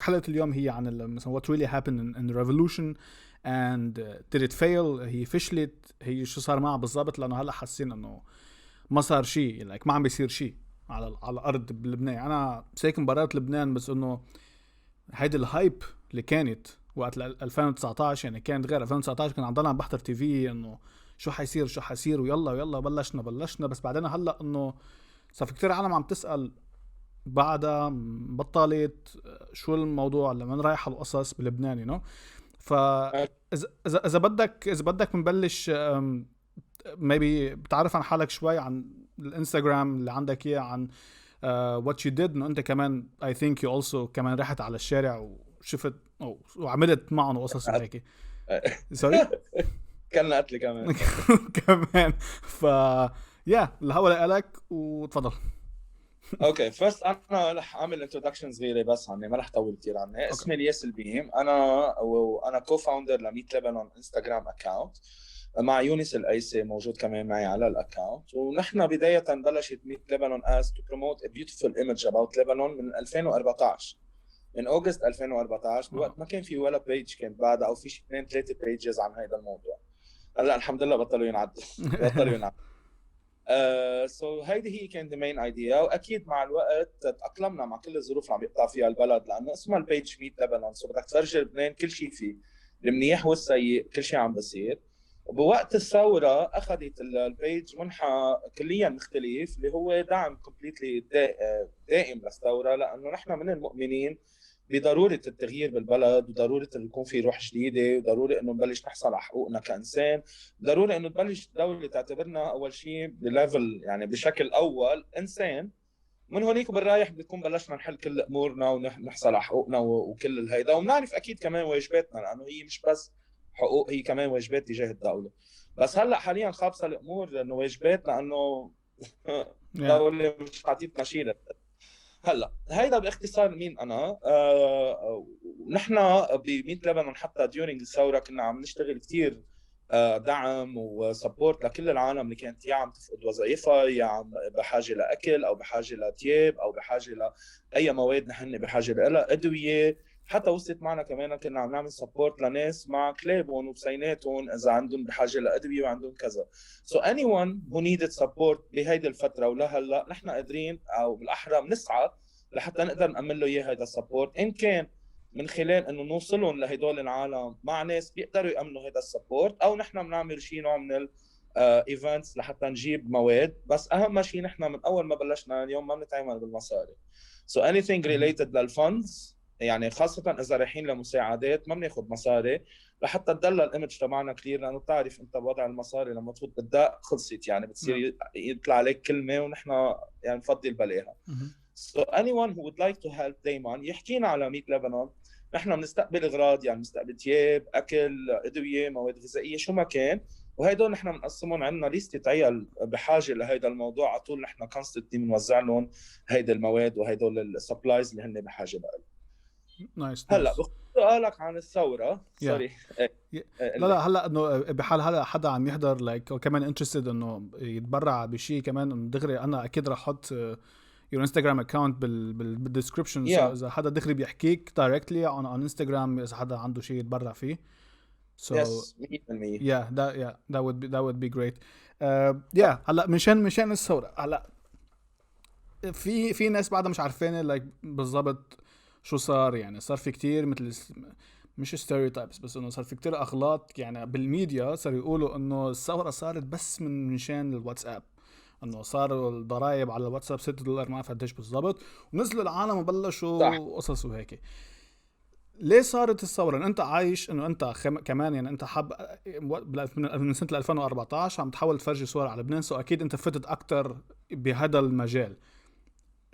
حلقة اليوم هي عن مثلا what really happened in the revolution and did it fail. هي فشلت، هي شو صار معها بالضبط، لأنه هلا حاسين إنه ما صار شيء، like ما عم بيصير شيء على الأرض بلبنان. أنا ساكن برات لبنان، بس إنه هيدي الهايب اللي كانت وقت 2019 يعني كانت غير. 2019 كان عم ضل عم بحضر تي في انه شو حيصير ويلا بلشنا. بس بعدين هلا انه صار في كتير عالم عم تسأل بعدها بطلت شو الموضوع لما رايح القصص بلبنان يو. ف اذا بدك بنبلش maybe بتعرف عن حالك شوي، عن الانستغرام اللي عندك اياه، عن what you did. انه انت كمان I think you also كمان رحت على الشارع وشفت وعملت معهم قصص وهيك. سوري كان قتلي كمان. كمان يا الهوا لك وتفضل. اوكي فيرست انا رح اعمل انتروداكشن صغيره بس عني، ما رح طول كثير عني. اسمي الياس البيم، انا كو-فاوندر لميت لبنان انستغرام اكاونت مع يونس الايسي موجود كمان معي على الاكاونت. ونحن بدايه بلشت ميت لبنان از تو بروموت ا بيوتيفول ايمج اباوت لبنان من 2014، من اوغست 2014 بوقت ما كان في ولا بيج كانت بعدها، او في 2-3 بيجز عن هذا الموضوع. هلا الحمد لله بطلوا ينعدوا. سو هيدي هي كانت المين ايديا. واكيد مع الوقت تاقلمنا مع كل الظروف اللي عم يقطع فيها البلد، لانه اسمها البيج ميت لبنان، سو بدك تفرجي لبنان كل شيء فيه، المنيح والسيء، كل شيء عم بصير. وبوقت الثوره اخذت البيج منحى كليا مختلف، اللي هو دعم كومبليتلي دائم للثوره، لانه نحن من المؤمنين بضروره التغيير بالبلد، وضروره انه يكون في روح جديده، وضروري انه نبلش نحصل على حقوقنا كانسان، ضروري انه تبلش الدوله تعتبرنا اول شيء بليفل يعني بشكل اول انسان. من هونيك بالرايح بنكون بلشنا نحل كل امورنا ونحصل على حقوقنا وكل الهيدا. وبنعرف اكيد كمان واجباتنا، لانه هي مش بس حقوق، هي كمان واجبات تجاه الدوله. بس هلا حاليا خابصه الامور انه واجبات، لانه الدوله مش عطيتنا شيء. هلا هيدا باختصار مين انا. نحن بميت لبنان حتى ديورينج الثوره كنا عم نشتغل كثير دعم وسبورت لكل العالم اللي كانت يا عم تفقد وظائفها، يا عم بحاجه لاكل، او بحاجه لثياب، او بحاجه لاي مواد نحن بحاجه لها، ادويه. حتى وصلت معنا كمان كنا عم نعمل سبورت لناس مع كلابهم وبسيناتهم اذا عندهم بحاجه لادويه وعندهم كذا. So anyone who needed support بهيدي الفتره ولهلا نحن قادرين، او بالاحرى بنسعى لحتى نقدر نأمن له اياه هذا السبورت، ان كان من خلال انه نوصلهم لهدول العالم مع ناس بيقدروا يأمنوا هذا السبورت، او نحن بنعمل شيء نوع من الايفنتس لحتى نجيب مواد. بس اهم شيء نحن من اول ما بلشنا اليوم ما بنتعامل بالمصاري. So anything related للفندز، يعني خاصة إذا رايحين لمساعدات ما بناخذ مصاري لحتى تضل الإيمج تبعنا كلير، لأنه بتعرف أنت بوضع المصاري لما تفوت بالدق خلصت، يعني بتصير يطلع عليك كلمة ونحن يعني نفضل بلاها. So anyone who would like to help دايما يحكينا على ميت لبنان. نحن بنستقبل اغراض، يعني بنستقبل ثياب، اكل، ادويه، مواد غذائيه، شو ما كان. وهيدول نحن بنقسمهم، عندنا ليست عيال بحاجه لهيدا الموضوع على طول، نحن كونستنتلي بنوزع لهم هيدي المواد وهيدول السبلايز اللي هن بحاجه لها. نايس. هلا سؤالك عن الثوره. سوري لا هلا انه بحال هلا حدا عم يحضر لايك كمان انترستد انه يتبرع بشيء كمان، انه دغري انا اكيد رح احط your Instagram account بالديسكريبشن. so اذا حدا دغري بيحكيك directly on Instagram اذا حدا عنده شيء يتبرع فيه. so yes 100%. that would be great. هلا مشان الثوره. هلا في ناس بعدها مش عارفين لايك بالضبط شو صار. يعني صار في كتير مثل مش ستيريوتايبس، بس انه صار في كتير اغلاط. يعني بالميديا صاروا يقولوا انه الثوره صارت بس منشان الواتساب، انه صاروا الضرائب على الواتساب $6 ما اعرف قديش بالضبط، ونزلوا العالم وبلشوا قصص وهيك. ليه صارت الثوره؟ انت عايش انه انت كمان يعني انت حب من سنه 2014 عم تحاول تفرجي صور على لبنان، سو اكيد انت فتت اكتر بهذا المجال.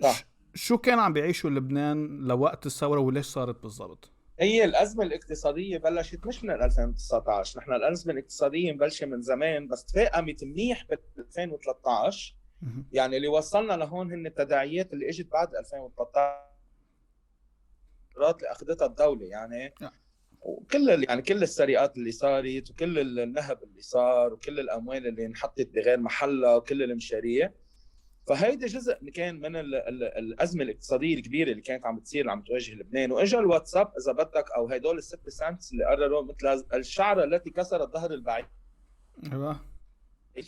صح. شو كان عم بيعيشوا لبنان لوقت الثوره وليش صارت بالضبط؟ هي الأزمة الاقتصادية بلشت مش من 2019، نحن الأزمة الاقتصادية مبلشة من زمان، بس تفاقمت منيح بال 2013. يعني اللي وصلنا لهون هن التداعيات اللي اجت بعد 2013 اللي أخذتها الدولة. يعني وكل يعني كل السرقات اللي صارت، وكل النهب اللي صار، وكل الأموال اللي انحطت بغير محلها، وكل المشاريع. فهيدي جزء كان من الازمه الاقتصاديه الكبيره اللي كانت عم بتصير عم تواجه لبنان. واجا الواتساب اذا بدك، او هدول الست سنتس اللي قرروا مثل الشعره التي كسرت ظهر البعير. ايوه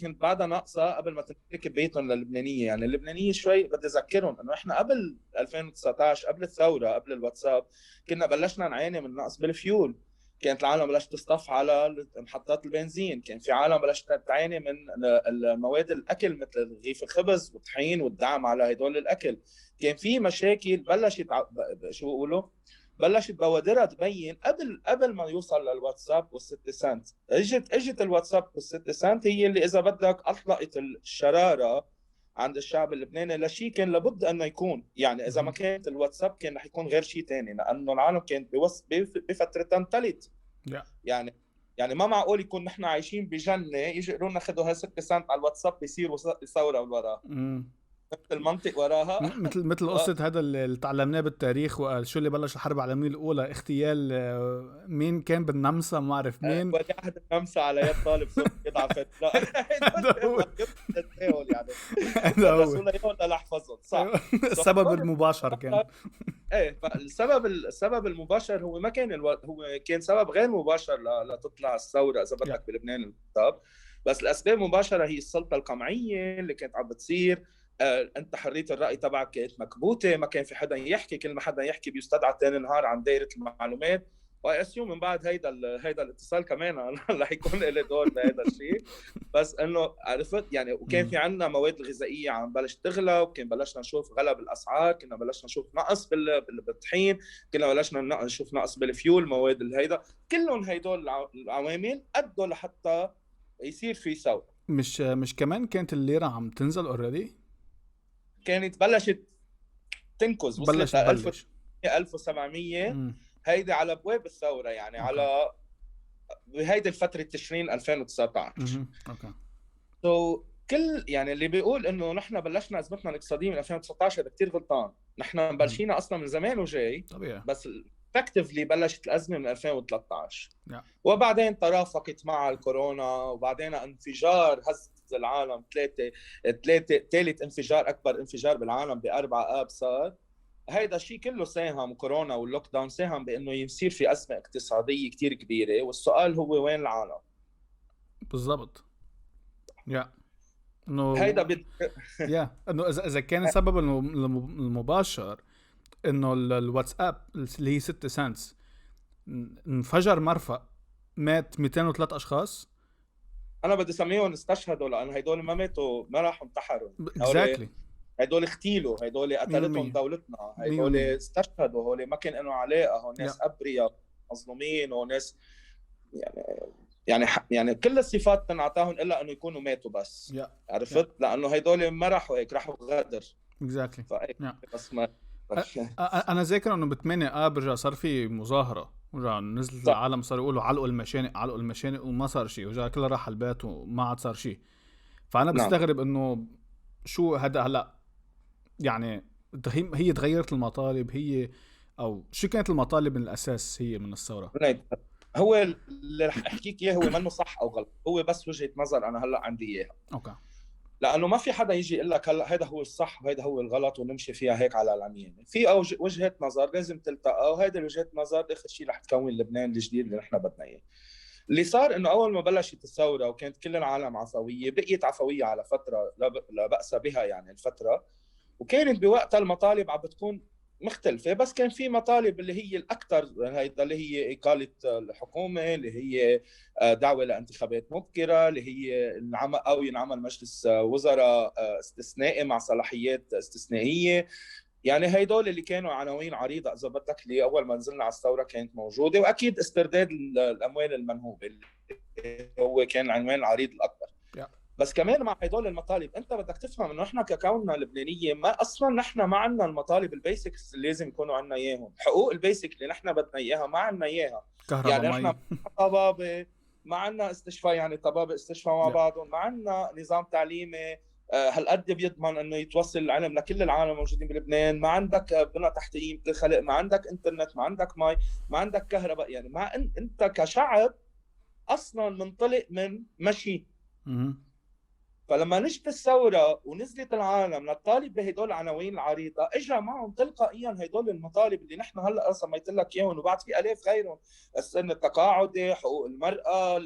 كنت بعدها ناقصه قبل ما تمتلك بيتهم للبنانيه. يعني اللبنانيه شوي بدي اذكرهم انه احنا قبل 2019 قبل الثوره قبل الواتساب كنا بلشنا نعاني من نقص بالفيول. كانت العالم بلشت تصطف على محطات البنزين، كان في عالم بلشت تعاني من المواد الاكل مثل رغيف الخبز والطحين والدعم على هدول الاكل. كان في مشاكل بلشت شو بيقولوا بلشت بوادرها تبين قبل ما يوصل للواتساب والست سنت. اجت الواتساب والست سنت هي اللي اذا بدك اطلقت الشراره عند الشعب اللبناني لشيء كان لابد انه يكون. يعني اذا ما كانت الواتساب كان رح يكون غير شيء ثاني، لانه العالم كان بفتره امتلت. يعني ما معقول يكون نحن عايشين بجنه يجي يقولوا لنا خذوا هاي 6 سنت على الواتساب بيصيروا ثوره وراها. المنطق وراها مثل قصة هذا اللي تعلمناه بالتاريخ، وقال شو اللي بلش الحرب العالمية الأولى، اغتيال مين كان بالنمسا ما أعرف مين، وداعة النمسا على يد طالب سوري ضعفت. لا يعني الرسول لا احفظهم صح. السبب المباشر كان ايه، السبب المباشر هو ما كان هو كان سبب غير مباشر لتطلع الثوره اذا بدك بلبنان الخطاب. بس الاسباب المباشره هي السلطه القمعيه اللي كانت عم بتصير. انت حريه الراي تبعك كانت مكبوته، ما كان في حدا يحكي، كل ما حدا يحكي بيستدعى ثاني نهار عن دائره المعلومات. واسيوم من بعد هيدا الاتصال كمان رح يكون له دور بهذا الشيء. بس انه عرفت يعني، وكان في عندنا مواد الغذائيه عم بلش تغلى، وكان بلشنا نشوف غلا بالاسعار، كنا بلشنا نشوف نقص بالطحين، كنا بلشنا نشوف نقص بالفيول، مواد الهيدا كلهم هيدول العوامل ادوا لحتى يصير في ثوره. مش كمان كانت الليره عم تنزل اوريدي، كانت بلشت تنكز، وصلت ل 1700 هيدي على ابواب الثوره يعني. على بهيدي الفتره تشرين 2019. اوكي كل يعني اللي بيقول انه نحن بلشنا ازمتنا الاقتصاديه من 2019 هذا كثير غلطان. نحن مبلشينا اصلا من زمان وجاي طبيعي، بس افكتفلي بلشت الازمه من 2013 وبعدين ترافقت مع الكورونا، وبعدين انفجار هز العالم. ثالث انفجار، اكبر انفجار بالعالم ب4 آب صار. هيدا الشيء كله ساهم، كورونا واللوك داون ساهم بانه يصير في ازمه اقتصاديه كثير كبيره. والسؤال هو وين العالم بالضبط؟ انه هيدا انه اذا كان السبب المباشر انه الواتساب اللي هي 6 سنتس انفجر مرفأ مات 203 اشخاص، انا بدي اسميهم استشهدوا، لان هدول ما ماتوا، ما راحوا انتحروا. هدول اغتيلوا، هدول قتلتهم دولتنا، هدول استشهدوا، هول ما كان لهم علاقه، هون ناس ابرياء مظلومين وناس يعني كل الصفات تنعطاهم الا انه يكونوا ماتوا بس. عرفت؟ لانه هدول ما راحوا هيك، راحوا غدر. بس ما انا ذاكر انه ب8 آب رجع صار في مظاهره، ورجع نزل العالم صار يقولوا علقوا المشانق وما صار شيء، ورجع كله راح البيت وما عاد صار شيء. فانا بستغرب انه شو هذا هلا، يعني هي تغيرت المطالب، هي او شو كانت المطالب من الاساس هي من الثوره؟ هو اللي رح احكيك اياه هو منه صح او غلط، هو بس وجهه نظر انا هلا عندي اياها. اوكي. لانه ما في حدا يجي يقول لك هلا هذا هو الصح وهذا هو الغلط ونمشي فيها هيك على العميان. في وجهه نظر لازم تلتقى، وهذه وجهه نظر اخر شيء رح تكون لبنان الجديد اللي نحن بدنا اياه. اللي صار انه اول ما بلشت الثوره وكانت كل العالم عفويه، بقيت عفويه على فتره لا باس بها يعني الفتره، وكانت بوقتها المطالب عم بتكون مختلفة. بس كان في مطالب اللي هي الأكثر، اللي هي إقالة الحكومة، اللي هي دعوة لانتخابات مبكرة، اللي هي ينعمل مجلس وزراء استثنائي مع صلاحيات استثنائية. يعني هيدول اللي كانوا عناوين عريضة إذا بدك اللي أول ما نزلنا على الثورة كانت موجودة. وأكيد استرداد الأموال المنهوبة اللي هو كان العنوان العريض الأكبر. بس كمان مع هدول المطالب انت بدك تفهم انه احنا ككوننا لبنانيه ما اصلا نحن ما عندنا المطالب البيسكس اللي لازم يكونوا عندنا اياهم. حقوق البيسك اللي نحن بدنا اياها ما عندنا اياها. يعني نحن طبابه ما عندنا استشفاء، يعني طبابه استشفاء مع بعضهم، ما عندنا نظام تعليمي هالقد بيضمن انه يتوصل العلم لكل العالم الموجودين بلبنان، ما عندك بنى تحتيه مثل الخلق، ما عندك انترنت، ما عندك مي، ما عندك كهرباء. يعني ما انت كشعب اصلا منطلق من مشي. فلما نجت الثوره ونزلت العالم للطالب بهدول العناوين العريضه، اجى معهم تلقائيا هدول المطالب اللي نحن هلا سميت لك اياهم، وبعد في الاف غيرهم، السن التقاعدي، حقوق المراه،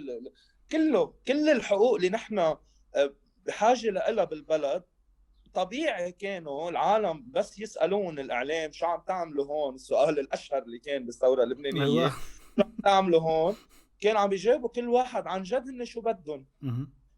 كل الحقوق اللي نحن بحاجه لها بالبلد. طبيعي كانوا العالم بس يسالون الاعلام شو عم تعملوا هون، السؤال الاشهر اللي كان بالثوره اللبنانيه، ايوه. شو عم تعملوا هون، كان عم بيجاوبوا كل واحد عن جد هن شو بدهم.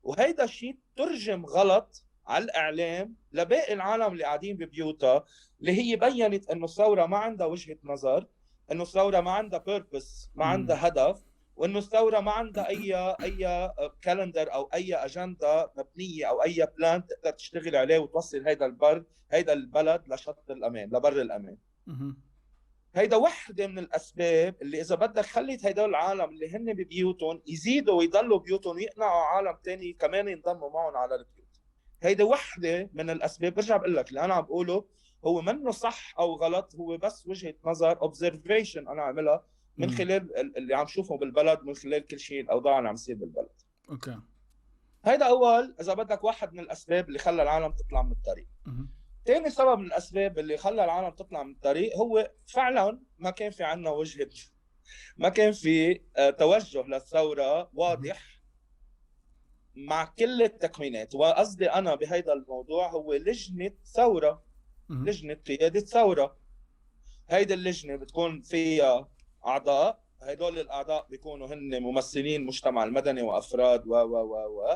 وهيدا الشيء ترجم غلط على الاعلام لباقي العالم اللي قاعدين ببيوتها، اللي هي بينت انه الثوره ما عندها وجهه نظر، انه الثوره ما عندها بيربس، ما عندها هدف، وانه الثوره ما عندها اي كالندر او اي اجنده مبنيه او اي بلان تقدر تشتغل عليه وتوصل هيدا البلد لشط الامان، لبر الامان. هيدا وحده من الاسباب اللي اذا بدك خليت هيدول العالم اللي هن ببيوتهم يزيدوا ويضلوا بيوتهم ويقنعوا عالم تاني كمان ينضموا معهم على البيوت. هيدا وحده من الاسباب. برجع بقول لك اللي انا عم بقوله هو منه صح او غلط، هو بس وجهه نظر اوبزرفيشن انا عاملها من خلال اللي عم شوفه بالبلد، من خلال كل شيء الاوضاع اللي عم تصير بالبلد. اوكي. هيدا اول اذا بدك واحد من الاسباب اللي خلى العالم تطلع من الطريق. ثاني سبب من الاسباب اللي خلى العالم تطلع من الطريق هو فعلا ما كان في عندنا وجهه، ما كان في توجه للثوره واضح مع كل التكوينات. وقصدي انا بهيدا الموضوع هو لجنه ثوره، لجنه قياده ثوره. هيدي اللجنه بتكون فيها اعضاء، هدول الاعضاء بيكونوا هن ممثلين المجتمع المدني وافراد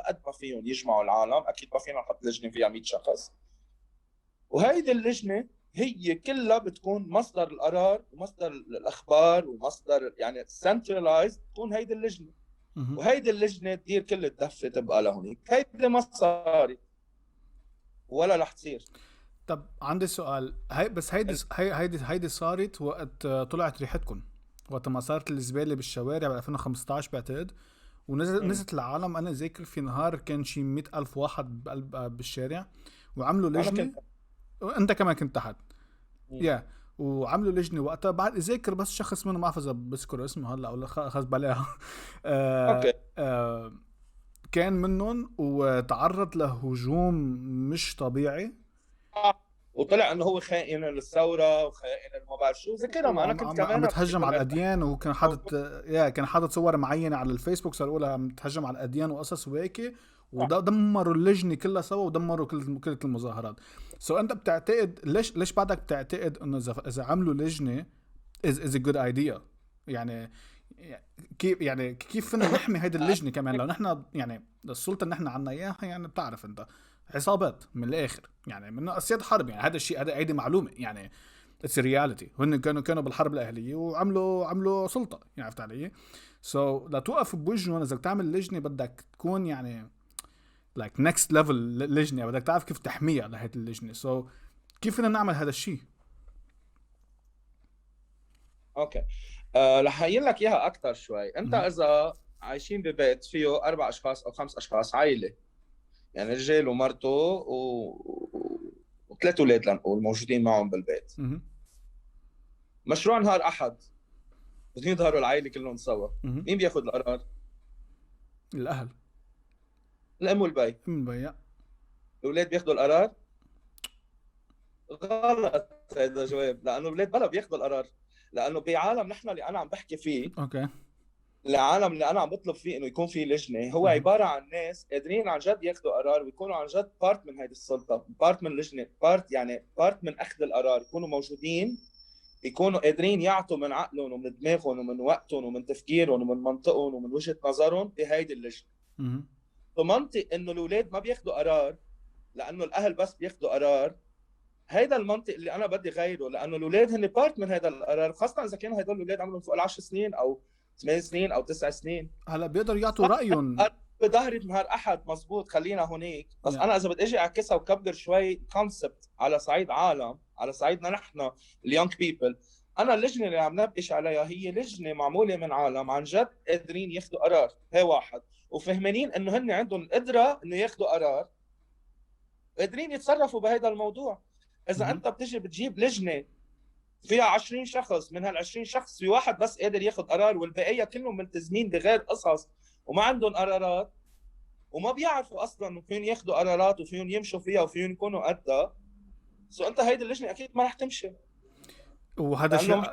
قد ما فيهم يجمعوا العالم. اكيد ما فينا نحط لجنه فيها 100 شخص. وهيدي اللجنه هي كلها بتكون مصدر القرار ومصدر الاخبار ومصدر يعني سنترلايز، تكون هيدي اللجنه. وهيدي اللجنه تدير كل الدفه تبقى لهونيك. هيدي ما صارت ولا رح تصير. طب عندي سؤال، هيدي صارت وقت طلعت ريحتكم، وقت ما صارت الزباله بالشوارع ب 2015 بعتقد، ونزلت العالم. انا ذاكر في نهار كان شي 100,000 واحد بالشارع، وعملوا لجنه. انت كمان كنت تحت يا وعملوا لجنه وقتها. بعد ذاكر بس شخص منهم ما اعرف اذا بذكر اسمه هلا ولا خذ بلاها. كان منهم وتعرض لهجوم مش طبيعي، وطلع انه هو خائن للثوره وخائن ما بعرف شو ذكرها. ما انا كنت كمان متهجم على الاديان، وكان حاطط كان حاطط صور معينه على الفيسبوك، صار يقولها متهجم على الاديان وقصص وهيك، ودمروا اللجنه كلها سوا ودمروا كل المظاهرات. انت بتعتقد ليش بعدك بتعتقد انه اذا عملوا لجنه is a good idea؟ يعني كيف فينا نحمي هيدي اللجنه كمان لو نحن يعني السلطه اللي نحن عنا اياها، يعني بتعرف انت عصابات من الاخر، يعني من اسياد حرب. يعني هذا الشيء هيدي معلومه، يعني اتس رياليتي. هن كانوا بالحرب الاهليه وعملوا سلطه، يعني عرفت علي؟ لا توقف بوجههم. اذا تعمل لجنه بدك تكون يعني like next level لجنه، بدك تعرف كيف تحميها لهيدي اللجنه. كيف فينا نعمل هذا الشيء؟ اوكي رح احكي لك اياها اكثر شوي. انت اذا عايشين ببيت فيه 4 اشخاص او 5 اشخاص، عائله يعني رجال ومرته وثلاث اولاد لنقول موجودين معهم بالبيت، مشروع نهار احد بدهم يظهروا العائله كلهم سوا، مين بياخذ القرار؟ الاهل، الام والبي. الاولاد بياخذوا القرار؟ غلط هذا جواب، لانه الاولاد بلا بياخذوا القرار، لانه بعالم نحن اللي انا عم بحكي فيه، اوكي، العالم اللي انا عم بطلب فيه انه يكون في لجنه، هو عباره عن ناس قادرين عن جد ياخذوا قرار ويكونوا عن جد بارت من هذه السلطه، بارت من لجنه، بارت من اخذ القرار، يكونوا موجودين، يكونوا قادرين يعطوا من عقلهم ومن دماغهم ومن وقتهم ومن تفكيرهم ومن منطقهم ومن وجهه نظرهم بهيدي اللجنه. فمنطق انه الاولاد ما بياخذوا قرار لانه الاهل بس بياخذوا قرار، هيدا المنطق اللي انا بدي غيره، لانه الاولاد هن بارت من هذا القرار، خاصه اذا كانوا هدول الاولاد عمرهم فوق 10 سنين او 8 سنين او 9 سنين. هلا بيقدروا يعطوا رايهم بظهرت نهار احد، مزبوط، خلينا هونيك. بس انا اذا بدي اجي اعكسها وكبر شوي كونسبت على صعيد عالم، على صعيدنا نحن اليونج بيبل، انا اللجنه اللي عم نبقش عليها هي لجنه معموله من عالم عن جد قادرين ياخذوا قرار، هي واحد، وفهمانين انه هن عندهم القدره انه ياخذوا قرار، قادرين يتصرفوا بهذا الموضوع. اذا انت بتجي بتجيب لجنه فيها 20 شخص، من هال20 شخص في واحد بس قادر ياخذ قرار والبقيه كلهم ملتزمين بغير قصص وما عندهم قرارات، وما بيعرفوا اصلا وفين ياخذوا قرارات وفين يمشوا فيها وفين يكونوا قدها. انت هيدي اللجنه اكيد ما رح تمشي، وهذا الشيء لانه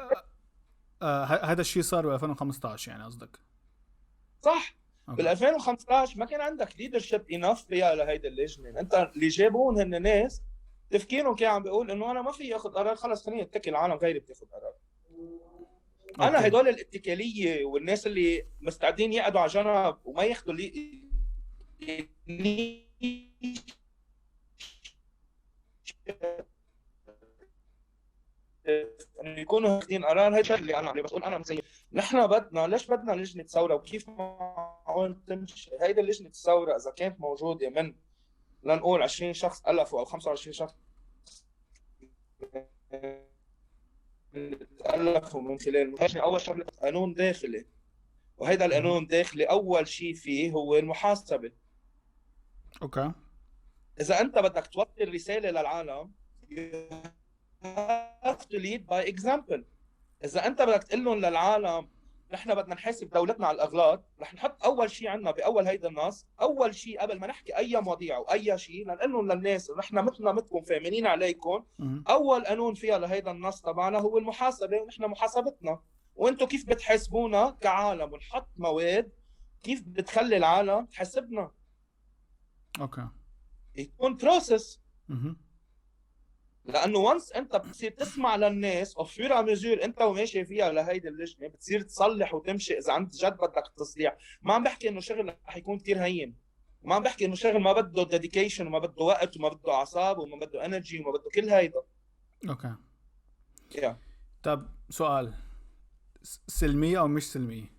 هذا الشيء صار ب 2015 يعني قصدك؟ صح. بال اوكي 2015 ما كان عندك ليدرشيب انف فيها لهيدي اللجنه. انت اللي جابون هن ناس تفكيرهم كان عم بيقول انه انا ما في اخذ قرار، خلص خليني اتكل على عالم غيري بتاخذ قرار. انا اوكي هدول الاتكاليه والناس اللي مستعدين يقعدوا على جنب وما ياخذوا انه يكونوا واخدين قرار. هي اللي انا بس اقول انا مسيب. نحن ليش بدنا لجنه ثوره وكيف معقول تمشي هيدي لجنه الثوره اذا كانت موجوده من لنقول 20 شخص الفوا او 25 شخص تألفوا من خلال اول شغله قانون داخلي، وهيدا القانون الداخلي اول شيء فيه هو المحاسبه. اوكي اذا انت بدك توصل رساله للعالم you have to lead by example. اذا انت بدك تقول لهم للعالم نحن بدنا نحاسب دولتنا على الاغلاط، رح نحط اول شيء عندنا باول هيدا النص، اول شيء قبل ما نحكي اي مواضيع واي شيء نقول لهم للناس نحن مثلنا مثلكم فاهمين عليكم. اول قانون فيها لهيدا النص تبعنا هو المحاسبه، ونحن محاسبتنا وانتم كيف بتحاسبونا كعالم، ونحط مواد كيف بتخلي العالم تحاسبنا. اوكي يكون بروسس. لانه وانس انت بتصير تسمع للناس وفير ميجور انت وماشي فيها لهيدي اللجنه بتصير تصلح وتمشي اذا عن جد بدك تصليح. ما عم بحكي انه شغل رح يكون كثير هين، ما عم بحكي انه شغل ما بده ديديكيشن وما بده وقت وما بده اعصاب وما بده انرجي وما بده كل هيدا. اوكي yeah. طب سؤال، سلميه او مش سلميه؟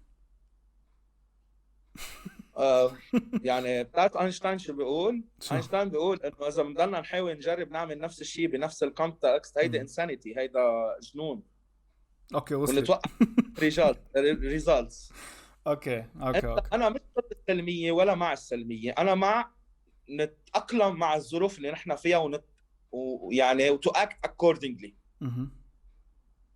يعني بتعرف اينشتاين شو بيقول؟ اينشتاين بيقول انه اذا بنضلنا نحاول نجرب نعمل نفس الشيء بنفس الكونتكست هيدا انسانيتي، هيدا جنون. اوكي واللي وصلت. توقف ريزالتس. اوكي انا مش ضد السلميه ولا مع السلميه، انا مع نتاقلم مع الظروف اللي نحن فيها ويعني تو اكت اكوردنجلي.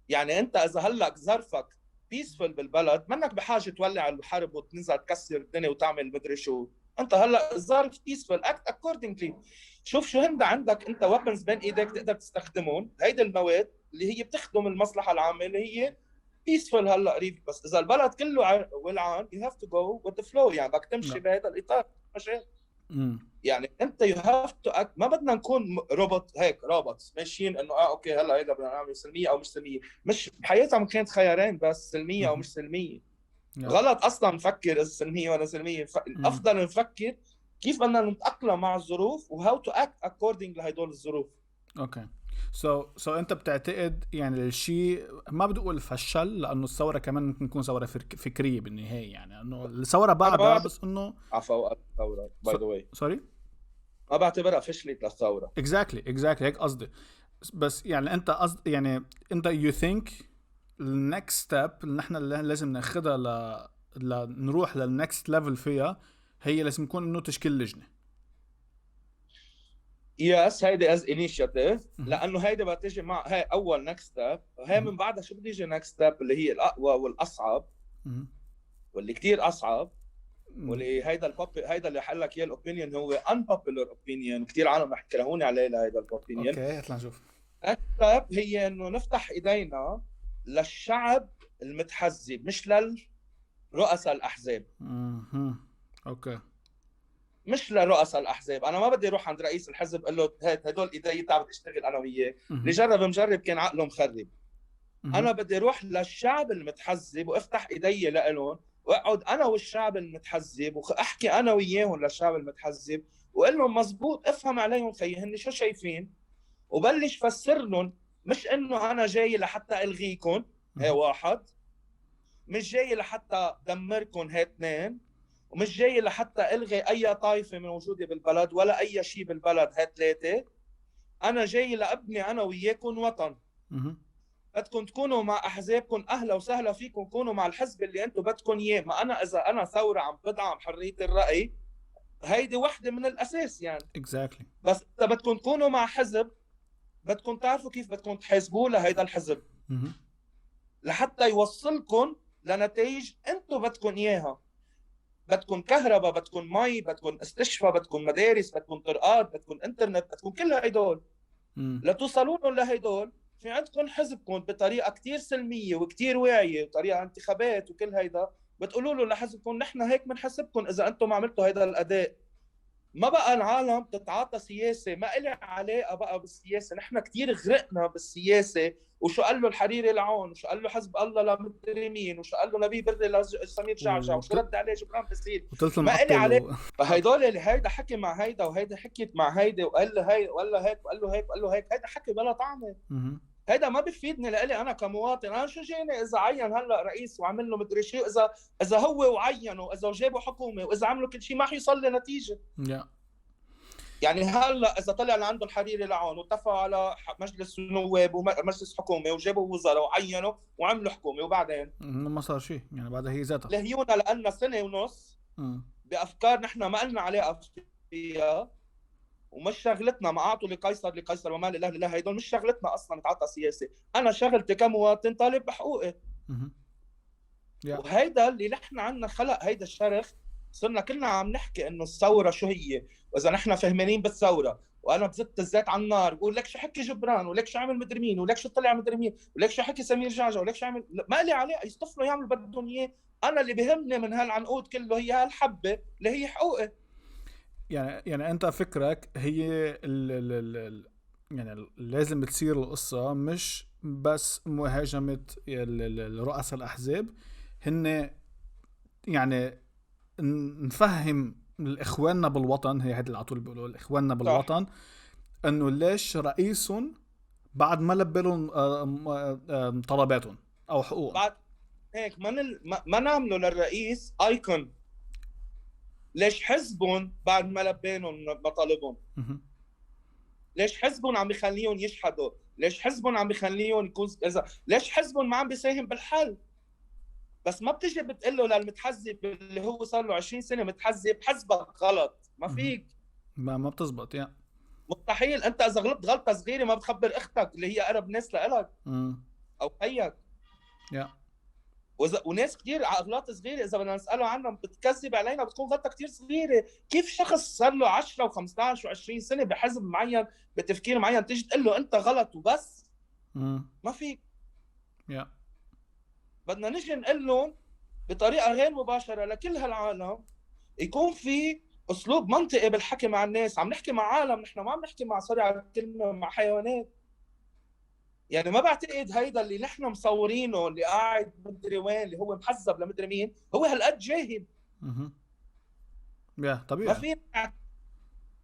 يعني انت اذا هلا ظرفك بيسفل بالبلد منك بحاجه تولع الحرب وتنزل تكسر الدنيا وتعمل مدري شو. انت هلا الظرف بيسفل اكت اكوردنجلي. شوف شو عندك انت ويبنز بين ايدك تقدر تستخدمهم، هيدي المواد اللي هي بتخدم المصلحه العامه اللي هي بيسفل هلا قريب. بس اذا البلد كله ولعان you have to go with the flow، يعني بدك تمشي بهذا الاطار. ماشي يعني انت you have to act. ما بدنا نكون روبوت هيك روبوتس ماشيين انه اوكي هلا هيدا بدنا نعمل سلميه او مش سلميه. مش بحياتها كانت خيارين بس، سلميه او مش سلميه. غلط اصلا نفكر اذا سلميه ولا سلميه. الافضل نفكر كيف بدنا نتاقلم مع الظروف وهاو تو اكت اكوردنج لهدول الظروف. اوكي سو انت بتعتقد يعني الشيء ما بدي اقول فشل لانه الثوره كمان ممكن تكون ثوره فكريه بالنهايه، يعني انه الثوره بعدها بس انه عفوا الثوره باي ذا واي سوري ما بعتبرها فشلت للثوره. اكزاكتلي هيك قصدي. بس يعني انت يعني انت يو ثينك النكست ستيب اللي نحن لازم ناخذها لنروح للنكست ليفل فيها هي لازم يكون انه تشكيل لجنه. يس هيدي از انيشيتيف، لانه هيدي بتيجي مع هي اول نكست ستيب. هي من بعدها شو بده يجي نكست ستيب اللي هي الاقوى والاصعب واللي كتير اصعب واللي هيدا اللي حل لك اياه الاوبينيون هو unpopular opinion. كتير عالم رح يكرهوني عليه لهيدا الاوبينيون. اوكي اطلع نشوف. الستيب هي انه نفتح ايدينا للشعب المتحزب مش للرؤساء الاحزاب. اوكي مش لرؤساء الاحزاب. انا ما بدي اروح عند رئيس الحزب اقول له هدول ايدي تعبت اشتغل انا وياه. اللي جرب مجرب كان عقله مخرب. انا بدي اروح للشعب المتحزب وافتح ايدي لهم واقعد انا والشعب المتحزب واحكي انا وياهم للشعب المتحزب واقول لهم مزبوط افهم عليهم خيي هن شو شايفين، وبلش فسر لهم. مش انه انا جاي لحتى الغيكم هي واحد، مش جاي لحتى دمركم هي اثنين، ومش جاي لحتى الغي اي طائفه موجوده بالبلد ولا اي شيء بالبلد هي ثلاثه. انا جاي لابني انا وياكم وطن. بدكم تكونوا مع احزابكم اهلا وسهلا فيكم، كونوا مع الحزب اللي انتم بدكم اياه. ما انا اذا انا ثوره عم بدعم حريه الراي هيدي وحده من الاساس يعني. اكزاكتلي بس اذا بدكم تكونوا مع حزب بدكم تعرفوا كيف بدكم تحاسبوه لهيدا الحزب لحتى يوصلكم لنتائج انتم بدكم اياها. بدكم كهرباء، بدكم مي، بدكم استشفاء، بدكم مدارس، بدكم طرقات، بدكم انترنت، بدكم كل هيدول. لتوصلون لهيدول في عندكم حزبكم بطريقه كتير سلميه وكتير واعيه وطريقه انتخابات وكل هيدا، بتقولوا له لحزبكم نحن هيك بنحسبكم اذا انتم عملتوا هيدا الاداء. ما بقى العالم تتعاطى سياسه، ما إلي علاقه بقى بالسياسه، نحن كثير غرقنا بالسياسه. وشو قال له الحريري لعون، وشو قال له حزب الله لمدري مين، وشو قال له نبيه بري لسمير جعجع، وشو رد عليه جبران باسيل. ما إلي علاقه. فهيدول اللي هيدا حكي مع هيدا وهيدا حكيت مع هيدا وقال له هي وقال له هيك وقال له هيك وقال له هيك، هيدا حكي بلا طعمه. هيدا ما بيفيدني لإلي انا كمواطن. انا شو جيني اذا عين هلا رئيس وعمل له مدري شيء، اذا هو وعينه، واذا جابوا حكومه، واذا عملوا كل شيء ما حيوصل لنتيجه. يعني هلا اذا طلع لعنده الحريري لعون واتفقوا على مجلس نواب ومجلس حكومه وجابوا وزراء وعينوا وعملوا حكومه، وبعدين ما صار شيء يعني بعدها هي ذاتها لهيونا لنا سنه ونص بافكار نحن ما لنا علاقه فيها، ومش شغلتنا. ما اعطوا لقيصر لقيصر وما لله لله، هيدول مش شغلتنا اصلا نتعاطى سياسي. انا شغلتي كمواطن طالب بحقوقي. وهيدا اللي نحن عنا خلق هيدا الشرخ. صرنا كلنا عم نحكي انه الثوره شو هي، واذا نحن فهمانين بالثوره، وانا بزت الزيت على النار بقول لك شو حكي جبران، ولك شو عمل مدري مين، ولك شو طلع مدري مين، ولك شو حكي سمير جعجع، ولك شو عمل. ما لي علاقه، يصطفلوا يعملوا بدهم اياه. انا اللي بهمني من هالعنقود كله هي هالحبه اللي هي حقوقي. يعني انت فكرك هي يعني لازم تصير القصه مش بس مهاجمه رؤساء الاحزاب، هن يعني نفهم الاخواننا بالوطن، هي هذا اللي على طول بيقولوا الاخواننا بالوطن، انه ليش رئيسهم بعد ما لبى لهم طلباتهم او حقوقهم. بعد هيك ما نعملوا للرئيس ايكون. ليش حزبهم بعد ما لبينهم مطالبهم؟ ليش حزبهم عم بيخليهم يشحدوا؟ ليش حزبهم عم بيخليهم يكون ليش حزبهم ما عم بيساهم بالحل؟ بس ما بتجي بتقول له للمتحزب اللي هو صار له 20 سنه متحزب حزبك غلط. ما فيك، ما بتزبط يعني. مستحيل. انت اذا غلطت غلطه صغيره ما بتخبر اختك اللي هي اقرب ناس لك او خيك. وناس كثير اغلاط صغيره اذا بدنا نساله عنها بتكذب علينا، بتكون غلطه كثير صغيره. كيف شخص صار له 10 و15 و20 سنه بحزب معين بتفكير معين تيجي تقول له انت غلط وبس؟ ما فيك. بدنا نجي نقول لهم بطريقه غير مباشره لكل هالعالم، يكون في اسلوب منطقي بالحكي مع الناس. عم نحكي مع عالم، نحن ما عم نحكي مع سوري على الكلمه مع حيوانات. يعني ما بعتقد هيدا اللي نحن مصورينه اللي قاعد مدري وين اللي هو محزب لمدري مين هو هالقد جاهل. طبيعي. ما في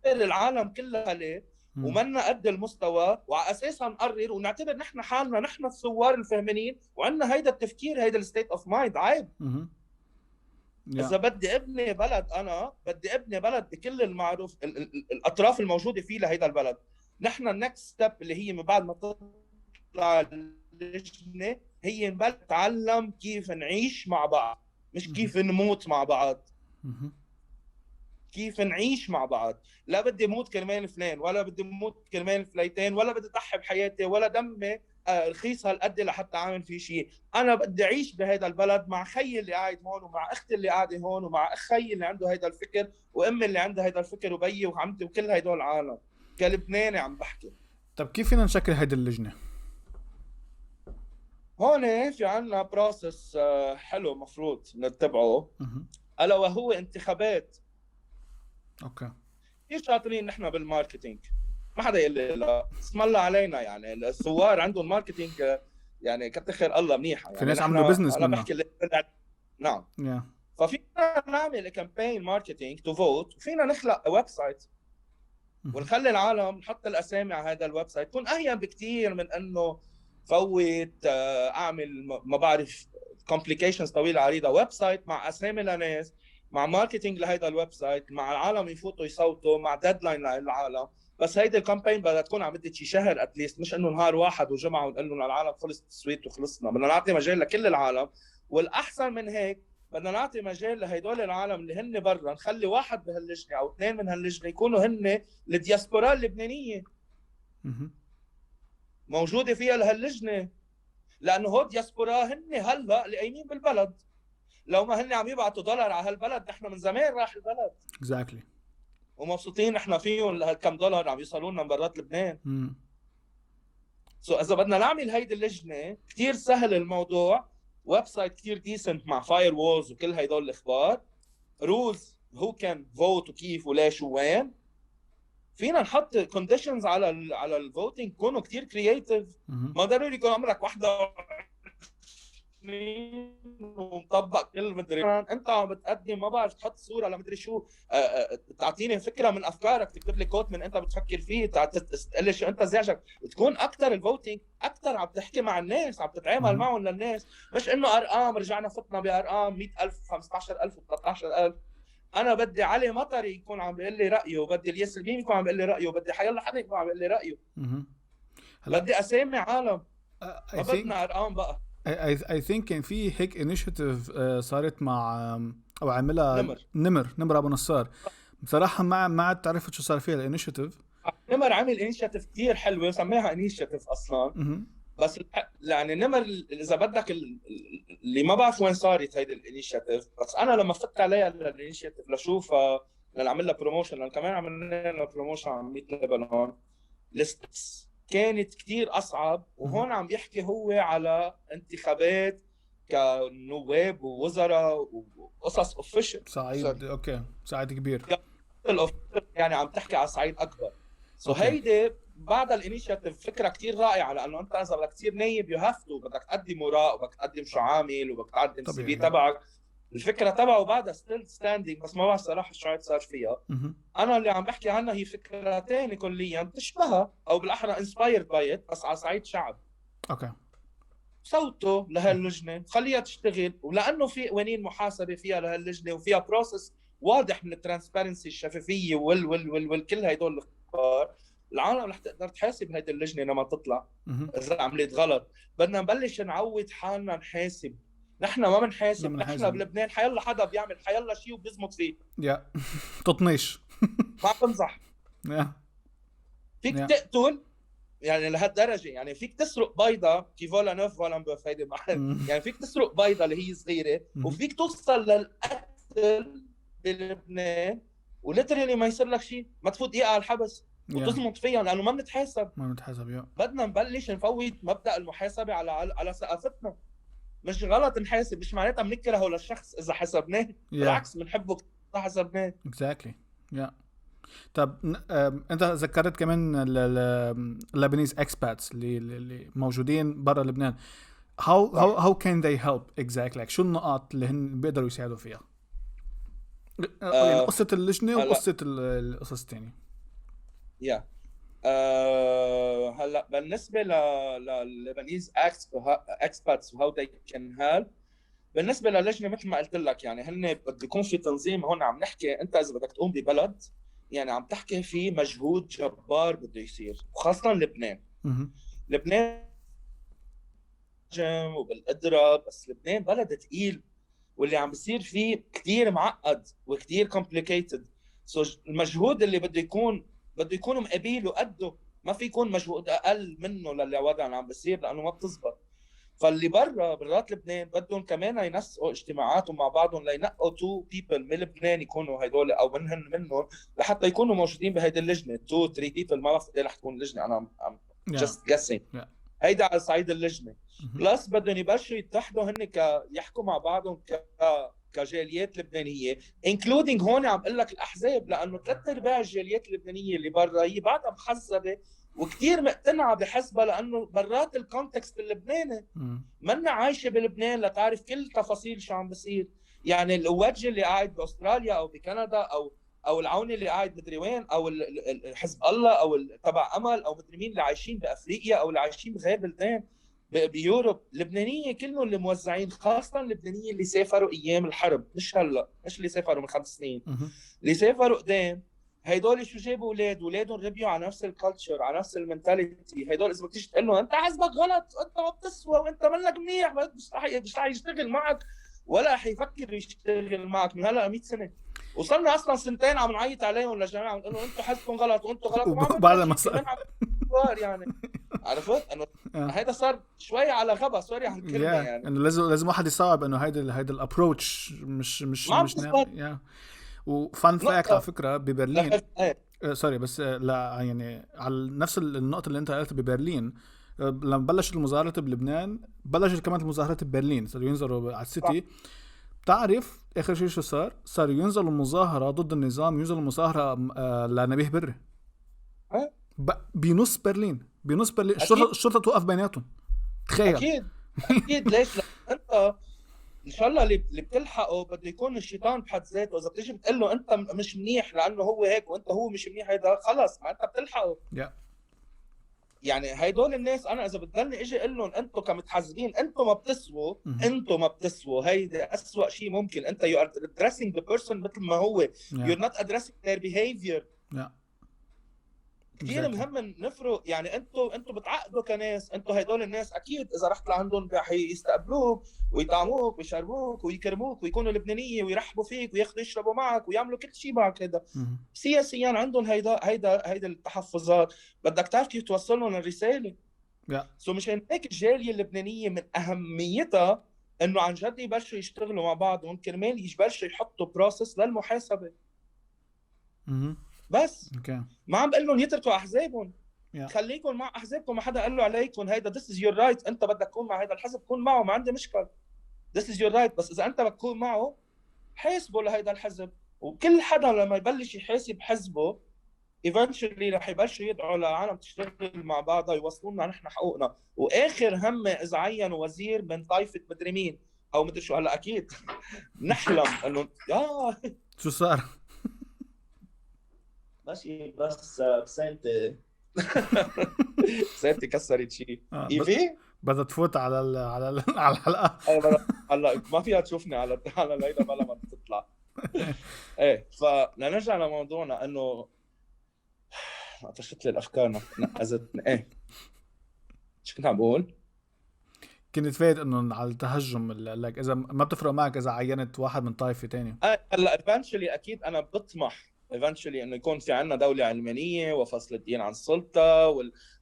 العالم كلها ليه ومنا قد المستوى، وعلى اساسها نقرر ونعتبر نحن حالنا نحن الثوار الفهمانين وعندنا هيدا التفكير، هيدا الستيت اوف مايند. عيب. اذا بدي ابني بلد، انا بدي ابني بلد بكل المعروف الاطراف الموجوده فيه لهيدا البلد. نحن النكست ستيب اللي هي من بعد ما تطلع اللجنه هي نتعلم كيف نعيش مع بعض، مش كيف نموت مع بعض. كيف نعيش مع بعض. لا بدي موت كرمال فلان، ولا بدي موت كرمال فليتين، ولا بدي اضحي بحياتي، ولا دمي رخيص هالقد لحتى اعمل فيه شيء. انا بدي اعيش بهذا البلد مع خيي اللي قاعد هون، ومع اختي اللي قاعده هون، ومع اخي اللي عنده هذا الفكر، وامي اللي عندها هذا الفكر، وبيي وعمتي، وكل هدول العالم كلبناني عم بحكي. طب كيف فينا نشكل هيدي اللجنه؟ هون في عنا بروسس حلو مفروض نتبعه، الا وهو انتخابات. اوكي. كثير شاطرين نحن بالماركتينج، ما حدا يقول لي لا. اسم الله علينا، يعني الثوار عندهم ماركتينج يعني كتر خير الله منيحه. يعني في ناس عملوا بزنس منها. انا بحكي نعم. ففينا نعمل كامبين ماركتينج تو فوت، وفينا نخلق ويب سايت ونخلي العالم نحط الاسامي على هذا الويب سايت. تكون اهين بكثير من انه فوت اعمل ما بعرف كومبليكيشنز طويله عريضه. ويب سايت مع اسامي لناس، مع ماركتينج لهيدا الويب سايت، مع العالم يفوتوا يصوتوا، مع ديدلاين للعالم. بس هيدي الكامبين بدها تكون عم بدها شي شهر اتليست، مش انه نهار واحد وجمعه ونقول لهم العالم خلص التصويت وخلصنا. بدنا نعطي مجال لكل العالم، والاحسن من هيك بدنا نعطي مجال لهدول العالم اللي هن برا. نخلي واحد بهاللجنه او اثنين من هاللجنه يكونوا هن الدياسبورا اللبنانيه موجوده فيها لهاللجنه، لانه هو دياسبورا هن هلا اللي قايمين بالبلد. لو ما هن عم يبعتوا دولار على هالبلد نحن من زمان راح البلد exactly. ومبسوطين نحن فيهم هالكم دولار عم يوصلوا لنا من برات لبنان. مم. اذا بدنا نعمل هيدي اللجنه كثير سهل الموضوع، ويب سايت كثير ديسنت مع فاير وولز وكل هيدول الاخبار، رولز هو كان فوت وكيف وليش ووين، فينا نحط كونديشنز على الفوتينج كونوا كثير كرييتيف. ما ضروري يكون عمرك 21 ومطبق كل مدري انت عم بتقدم ما بعرف تحط صوره لمدري شو، تعطيني فكره من افكارك، تكتب لي كود من انت بتفكر فيه، تقول لي شو انت زعجك، تكون اكثر الفوتينج اكثر عم تحكي مع الناس، عم تتعامل معهم للناس، مش انه ارقام رجعنا فتنا بارقام 100,000 15,000 و13,000. انا بدي علي مطري يكون عم بيقول لي رايه، وبدي الياس البيم يكون عم بيقول لي رايه، وبدي حيالله حدا يكون عم بيقول لي رايه. بدي اسامي عالم، ما بدنا ارقام بقى. I think كان في هيك انيشيتيف صارت مع او عملها نمر ابو نصار. بصراحه ما عاد عرفت شو صار فيها الانيشيتيف. نمر عامل انيشيتيف كثير حلوه وسميها انيشيتيف اصلا. بس يعني نمر اذا بدك اللي ما بعرف وين صارت هيدي الانيشيتيف، بس انا لما فت عليها الانيشيتيف لشوفها لنعمل لها بروموشن، لان كمان عملنا لها بروموشن على ميت لبنان، الستبس كانت كتير اصعب. وهون عم يحكي هو على انتخابات كنواب ووزراء وقصص اوفيشال صعيد اوكي صعيد كبير، يعني عم تحكي على صعيد اكبر. هيدي بعد الانيشيتيف فكره كتير رائعه، لانه انت اذا بدك تصير نايب يو هاف تو، بدك تقدم وراء وبدك تقدم شو عامل وبدك تقدم سي في تبعك. الفكره تبعه بعدها ستيل ستاندينج، بس ما بعرف صراحه شو صار فيها. انا اللي عم بحكي عنها هي فكرتين كليا تشبهها او بالاحرى انسبايرد باي ات، بس على صعيد شعب. اوكي صوته لهاللجنه خليها تشتغل، ولانه في قوانين محاسبه فيها لهاللجنه وفيها بروسس واضح من الترانسبيرنسي الشفافيه والكل هدول الاخبار، العالم رح تقدر تحاسب هيدي اللجنه لما تطلع اذا عملت غلط. بدنا نبلش نعود حالنا نحاسب، نحن ما بنحاسب. نحن بلبنان حيلا حدا بيعمل حيلا شيء وبيزمط فيه يا تطنيش ما بمزح. فيك تقتل يعني لهالدرجه، يعني فيك تسرق بيضه كي فولا نوف ولا مبوف هيدي يعني فيك تسرق بيضه اللي هي صغيره وفيك توصل للقتل بلبنان وليترلي ما يصير لك شيء، ما تفوت دقيقه على الحبس وتزمط فيها لانه ما بنتحاسب. يا بدنا نبلش نفوت مبدا المحاسبه على ثقافتنا. مش غلط نحاسب، مش معناتها بنكرهه للشخص اذا حسبناه، بالعكس بنحبه اذا حسبناه. exactly طب انت ذكرت كمان اللبنانيز اكسباتس اللي موجودين برا لبنان. how can they help exactly؟ شو النقاط اللي هن بيقدروا يساعدوا فيها؟ يعني قصة اللجنة وقصة القصص الثانية. هلا بالنسبة للبنانيز اكسباتس وهاو they can help، بالنسبة للجنة مثل ما قلت لك يعني هن بده يكون في تنظيم. هون عم نحكي انت اذا بدك تقوم ببلد يعني عم تحكي في مجهود جبار بده يصير، وخاصة لبنان. لبنان وبالقدرة، بس لبنان بلد ثقيل واللي عم بيصير فيه كتير معقد وكتير complicated. المجهود اللي بده يكون مقابله قده، ما في يكون مجهود اقل منه للي وضعنا عم بيصير لانه ما بتزبط. فاللي برات لبنان بدهم كمان ينسقوا اجتماعاتهم مع بعضهم لينقوا 2 people من لبنان يكونوا هدول او منهم لحتى يكونوا موجودين بهيدي اللجنه. 2 3 people ما بعرف قد ايه رح تكون اللجنه، انا just guessing. هيدا على صعيد اللجنه. بلس بدهم يبلشوا يتحدوا هن يحكوا مع بعضهم كجاليات لبنانيه including هون عم اقول لك الاحزاب، لانه 3/4 الجاليات اللبنانيه اللي برا هي بعدها محزبه وكتير مقتنعه بحسبها، لانه برات الكونتكست اللبناني منا عايشه بلبنان لتعرف كل تفاصيل شو عم بصير. يعني الوجه اللي قاعد باستراليا او بكندا او العوني اللي قاعد مدري وين، او حزب الله او تبع امل او مدري مين اللي عايشين بافريقيا او اللي عايشين بغير بلدان بيوروب، لبنانيه كلهم اللي موزعين، خاصه اللبنانيه اللي سافروا ايام الحرب، مش هلا، مش اللي سافروا من 5 سنين، اللي سافروا قدام. هيدول شو جابوا اولادهم ربيوا على نفس الكالتشر، على نفس المنتاليتي. هيدول اذا بدك تيجي تقول له انت حسبك غلط، انت ما بتسوى وانت منك منيح، مش رح يشتغل معك ولا حيفكر يشتغل معك من هلا 100 سنه. وصلنا اصلا 2 سنين عم نعيط عليهم للجماعه عم نقول لهم انتم حسبكم غلط وانتم غلط، بعد ما صار يعني عرفت انه آه. هيدا صار شوي على غبا، سوري على الكلمه يعني. انه لازم واحد يستوعب انه هيدا الابروتش ما عم مش تزبط وفان فاكت على نقطه. فكره ببرلين. سوري بس لا يعني على نفس النقطه اللي انت قلتها ببرلين. لما بلشت المظاهرات بلبنان بلشت كمان المظاهرات ببرلين، صاروا ينزلوا على السيتي. بتعرف اخر شيء شو صار ينزلوا مظاهره ضد النظام، ينزلوا مظاهره لنبيه بري بنص برلين. الشرطه توقف بيناتهم، تخيل. اكيد ليش؟ لأ انت ان شاء الله اللي بتلحقه بده يكون الشيطان بحد ذاته. اذا بتيجي بتقول له انت مش منيح لانه هو هيك وانت هو مش منيح، هيدا خلص ما انت بتلحقه. يعني هيدول الناس انا اذا بتضلني اجي اقول لهم انتم كمتحزبين انتم ما بتسووا، هيدا اسوأ شيء ممكن. انت you are addressing the person مثل ما هو you're not addressing their behavior. كثير مهم نفرق. يعني انتم بتعقدوا كناس، انتم هدول الناس اكيد اذا رحت لعندهم رح يستقبلوك ويطعموك ويشربوك ويكرموك ويكونوا لبنانيه ويرحبوا فيك وياخذوا يشربوا معك ويعملوا كل شيء معك. هذا سياسيا عندهم هيدا التحفظات. بدك تعرف كيف توصل لهم الرساله. سو مشان هيك الجاليه اللبنانيه من اهميتها انه عن جد يبلشوا يشتغلوا مع بعض، وكرمال يبلشوا يحطوا بروسس للمحاسبه. بس ما عم بقول لهم يتركوا احزابهم، خليكم مع احزابكم، ما حدا قال له عليكم هيدا this is your right. انت بدك تكون مع هيدا الحزب كون معه، ما عندي مشكله، this is your right. بس اذا انت بدك تكون معه حاسبه لهيدا الحزب. وكل حدا لما يبلش يحاسب حزبه eventually رح يبلشوا يدعوا لعالم تشتغل مع بعضها يوصلوا لنا نحن حقوقنا. واخر همه اذا عينوا وزير من طائفه مدري مين او مدري شو. هلا اكيد نحلم انه شو صار ماشي بس سانتي سانتي كسرت شيء. ايفي بدها تفوت على الحلقه. هلا ما فيها تشوفني على هيدا بلا ما تطلع. ايه فلنرجع لموضوعنا انه طشت لي الافكار نقزتني. ايه شو كنت عم بقول؟ كنت فايت انه على التهجم لك اذا ما بتفرق معك اذا عينت واحد من طائفه ثانيه. هلا eventually اكيد انا بطمح eventually انه يكون في عندنا دوله علمانيه وفصل الدين عن السلطه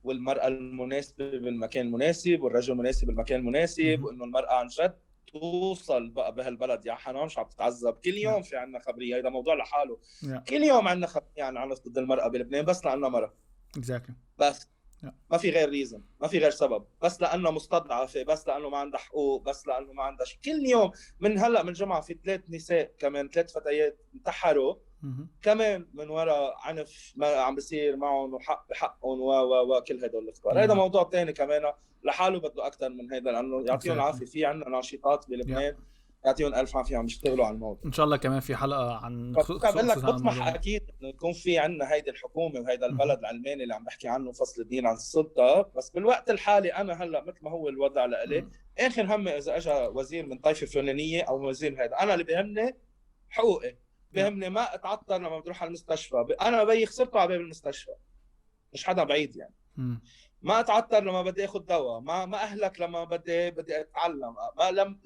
والمراه المناسبه بالمكان المناسب والرجل المناسب بالمكان المناسب، وانه المراه عن جد توصل بقى بهالبلد. يا حنان مش عم تتعذب كل يوم في عندنا خبريه، هذا موضوع لحاله. كل يوم عندنا خبريه عن عنف ضد المراه بلبنان بس لانها مرأة. بس ما في غير ريزن، ما في غير سبب، بس لانه مستضعفه، بس لانه ما عندها حقوق، بس لانه ما عندها شيء. كل يوم من هلا من جمعه في 3 نساء كمان 3 فتيات انتحروا كمان من وراء عنف ما عم بيصير معهم وحق بحقهم وكل هدول الاخبار. هذا موضوع ثاني كمان لحاله بده اكثر من هذا، لانه يعطيهم العافيه في عندنا ناشطات بلبنان يعطيهم الف عافيه عم يشتغلوا على الموضوع. ان شاء الله كمان في حلقه عن بقول لك بطمح اكيد انه يكون في عندنا هيدي الحكومه وهيدا البلد العلماني اللي عم بحكي عنه فصل الدين عن السلطه. بس بالوقت الحالي انا هلا مثل ما هو الوضع لإلي اخر همي اذا اجى وزير من طائفه فلانيه او وزير هيدا، انا اللي بيهمني حقوقي، بيهمني ما اتعطل لما بروح على المستشفى. انا بيي خسرته على باب المستشفى، مش حدا بعيد يعني. ما اتعطل لما بدي اخذ دواء، ما اهلك لما بدي اتعلم،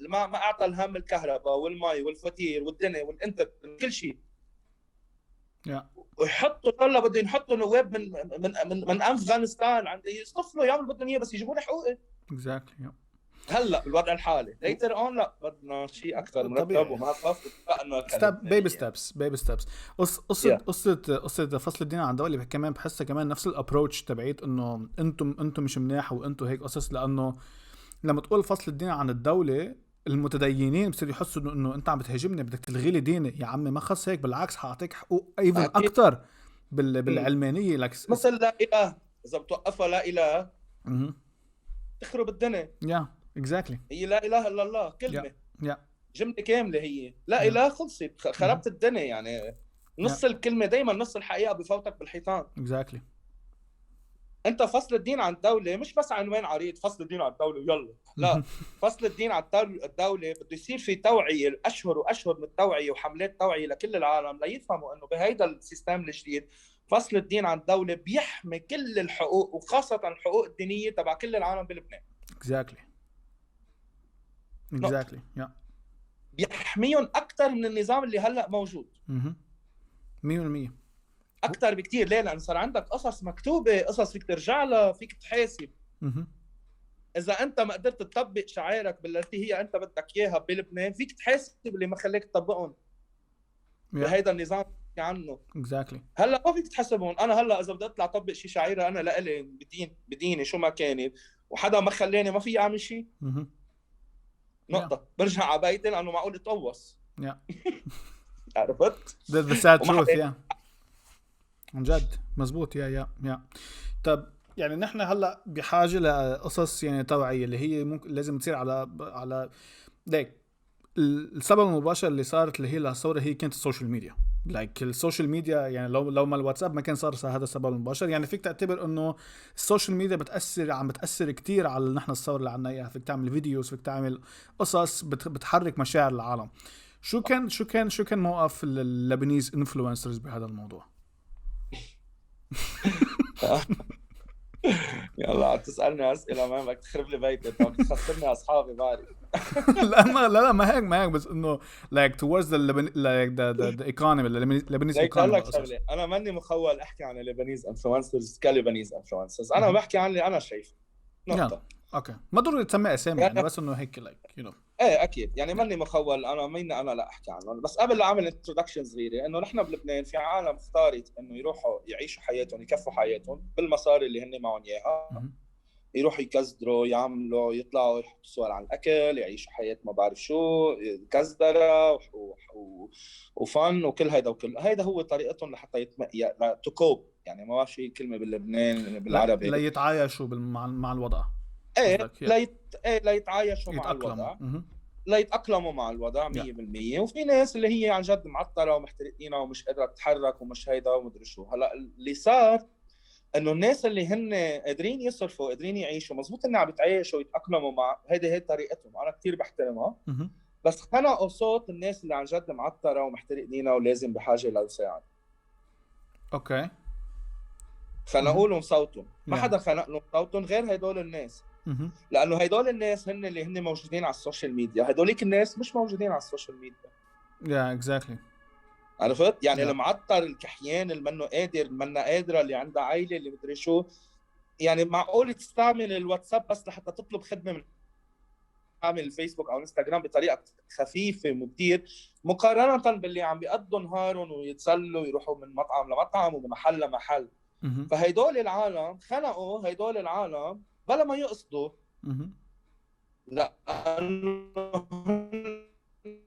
ما اعطى الهم الكهرباء والمي والفطير والدنيا والانترنت كل شيء. ويحطوا طلع بده ينحطوا نواب من افغانستان عندي يصطفلوا يعملوا بدهم اياه بس يجيبوا لي حقوقي. هلا بالوضع الحالي later on لا بدنا شيء اكثر مرتب وما خاف بيبي ستيبس. قصه فصل الدين عن دولة كمان بحسها كمان نفس الابروتش تبعيت انه انتم مش مناح وانتم هيك قصص. لانه لما تقول فصل الدين عن الدوله المتدينين بصيروا يحسوا انه انت عم بتهاجمني، بدك تلغي لي ديني. يا عمي ما خص هيك، بالعكس حاعطيك حقوق ايضا اكثر بالعلمانيه. مثل لا اله، اذا بتوقفها لا اله تخرب الدنيا. exactly. هي لا اله الا الله كلمه جمله كامله، هي لا اله خلصت خربت الدنيا. يعني نص الكلمه دائما نص الحقيقه بفوتك بالحيطان. exactly. انت فصل الدين عن الدوله مش بس عنوان عريض فصل الدين عن الدوله يلا لا فصل الدين عن الدوله بده يصير في توعيه، اشهر واشهر من التوعيه وحملات توعيه لكل العالم ليفهموا انه بهيدا السيستم الجديد فصل الدين عن الدوله بيحمي كل الحقوق وخاصه الحقوق الدينيه تبع كل العالم بلبنان. exactly. بيحميهم اكثر من النظام اللي هلا موجود 100% اكثر بكثير. ليه؟ لانه صار عندك قصص مكتوبه، قصص فيك ترجع لها، فيك تحاسب. اذا انت ما قدرت تطبق شعائرك بالتي هي انت بدك اياها بلبنان، فيك تحاسب اللي ما خليك تطبقهم بهيدا النظام عنه. exactly. هلا ما فيك تحاسبهم. انا هلا اذا بدي اطلع اطبق شيء شعيره انا لإلي بديني شو ما كانت وحدا ما خلاني، ما في اعمل شيء. نقطه. برجع على بيتي لانه معقول اتقوص. عرفت؟ the sad truth. عن جد مزبوط. يا طب يعني نحن هلا بحاجه لقصص يعني توعيه اللي هي ممكن لازم تصير على ليك. السبب المباشر اللي صارت اللي هي الثوره هي كانت السوشيال ميديا. السوشيال ميديا يعني لو ما الواتساب ما كان صار هذا السبب المباشر. يعني فيك تعتبر انه السوشيال ميديا عم بتاثر كتير على نحن الثوره اللي عنا اياها. فيك تعمل فيديوز، فيك تعمل قصص بتحرك مشاعر العالم. شو كان موقف اللبنيز انفلونسرز بهذا الموضوع؟ يلا عم تسألني أسئلة ما بدك تخرب لي بيتي. طب تخسرني أصحابي بعرف. لا ما هيك بس إنه like towards the economy Lebanese economy. اconomy. شغلة أنا ماني مخول أحكي عن اللبنيز انفلونسرز كلبنيز انفلونسرز. أنا بحكي عن اللي أنا شايفه. نقطة. اوكي ما ضروري تسمي اسامي يعني بس انه هيك ايه اكيد يعني ماني مخول. انا لا احكي عنهم. بس قبل لا اعمل انتروداكشن صغيره انه نحن بلبنان في عالم اختارت انه يروحوا يعيشوا حياتهم يكفوا حياتهم بالمصاري اللي هن معهم اياها. يروحوا يكزدروا يعملوا يطلعوا يحطوا صور عن الاكل يعيشوا حياه ما بعرف شو كزدره وفن وكل هيدا هيدا هو طريقتهم لحتى تكوب. يعني ما بعرف شو كلمه باللبنان بالعربي. لا يتعايشوا مع الوضع. لا يتعايشوا مع الوضع. لا يتأقلموا مع الوضع 100%. وفي ناس اللي هي عن جد معطلة ومحترقين ومش قادرة تتحرك ومش هيدا ومدري شو. هلا اللي صار انه الناس اللي هن قادرين يصرفوا قادرين يعيشوا مزبوط انه عم يتعايشوا ويتأقلموا مع هي طريقتهم. انا كثير بحترمها. بس خنقوا صوت الناس اللي عن جد معطلة ومحترقين ولازم بحاجة للمساعدة. اوكي خنقوا لهم صوتهم. ما حدا خنق لهم صوتهم غير هدول الناس. لانه هدول الناس هن اللي هن موجودين على السوشيال ميديا. هدوليك الناس مش موجودين على السوشيال ميديا. اكزاكتلي. عرفت يعني المعطر الكحيان اللي منه قادر منه قادره اللي عندها عائله اللي مدري شو. يعني معقول تستعمل الواتساب بس لحتى تطلب خدمه من تعمل الفيسبوك او انستغرام بطريقه خفيفه وكثير مقارنه باللي عم بيقضوا نهارهم ويتسلوا يروحوا من مطعم لمطعم ومن محل لمحل. فهيدول العالم خنقوا هيدول العالم بلا ما يقصدوا. لا